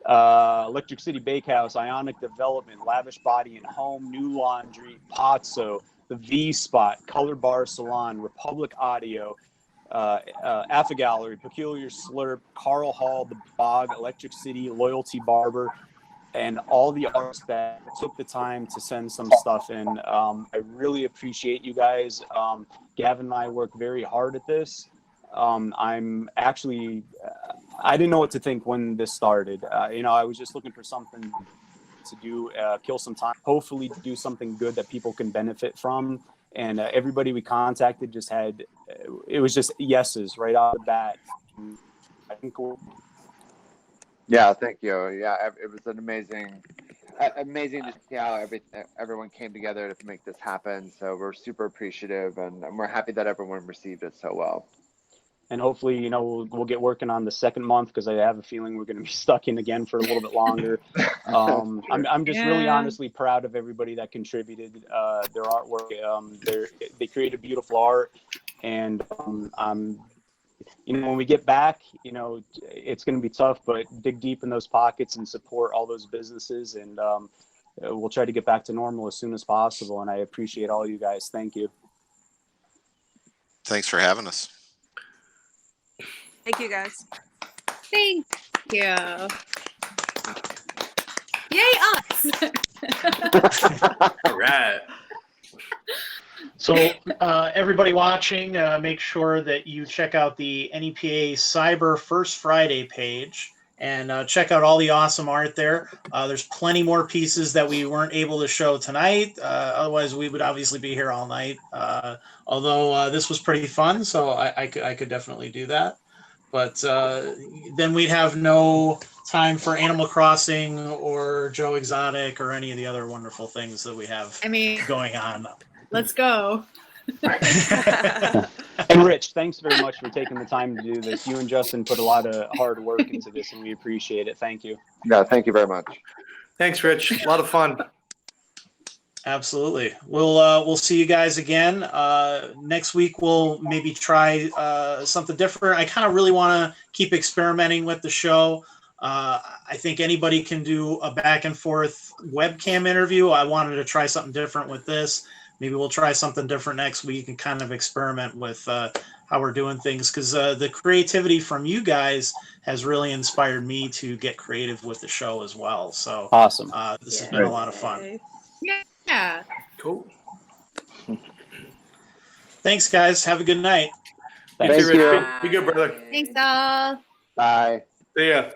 Electric City Bakehouse, Ionic Development, Lavish Body and Home, New Laundry, Pozzo, The V Spot, Color Bar Salon, Republic Audio, Affa Gallery, Peculiar Slurp, Carl Hall, The Bog, Electric City, Loyalty Barber, and all the artists that took the time to send some stuff in. I really appreciate you guys. Gavin and I work very hard at this. I'm actually, I didn't know what to think when this started. I was just looking for something to do, kill some time, hopefully do something good that people can benefit from. And everybody we contacted just had, it was just yeses right out of the bat. I think Yeah, thank you. Yeah, it was an amazing to see how everyone came together to make this happen. So we're super appreciative, and we're happy that everyone received it so well. and hopefully, you know, we'll get working on the second month, because I have a feeling we're going to be stuck in again for a little bit longer. I'm just really honestly proud of everybody that contributed their artwork. They created beautiful art, and you know, when we get back, you know, it's going to be tough, but dig deep in those pockets and support all those businesses, and we'll try to get back to normal as soon as possible. And I appreciate all you guys. Thank you. Thanks for having us. Thank you, guys. Thank you. Yay, us! All right. So everybody watching, make sure that you check out the NEPA Cyber First Friday page and check out all the awesome art there. There's plenty more pieces that we weren't able to show tonight. Otherwise, we would obviously be here all night. Although this was pretty fun, so I could definitely do that. But then we'd have no time for Animal Crossing or Joe Exotic or any of the other wonderful things that we have going on. Let's go. And Rich, thanks very much for taking the time to do this. You and Justin put a lot of hard work into this, and we appreciate it. Thank you. Yeah, thank you very much. Thanks, Rich. A lot of fun. Absolutely. We'll see you guys again. Next week we'll maybe try something different. I kind of really want to keep experimenting with the show. I think anybody can do a back and forth webcam interview. I wanted to try something different with this. Maybe we'll try something different next week and kind of experiment with how we're doing things, because the creativity from you guys has really inspired me to get creative with the show as well. So awesome. This has been a lot of fun. Yeah. Cool. Thanks, guys. Have a good night. Thank you. Be good, brother. Thanks, all. Bye. See ya.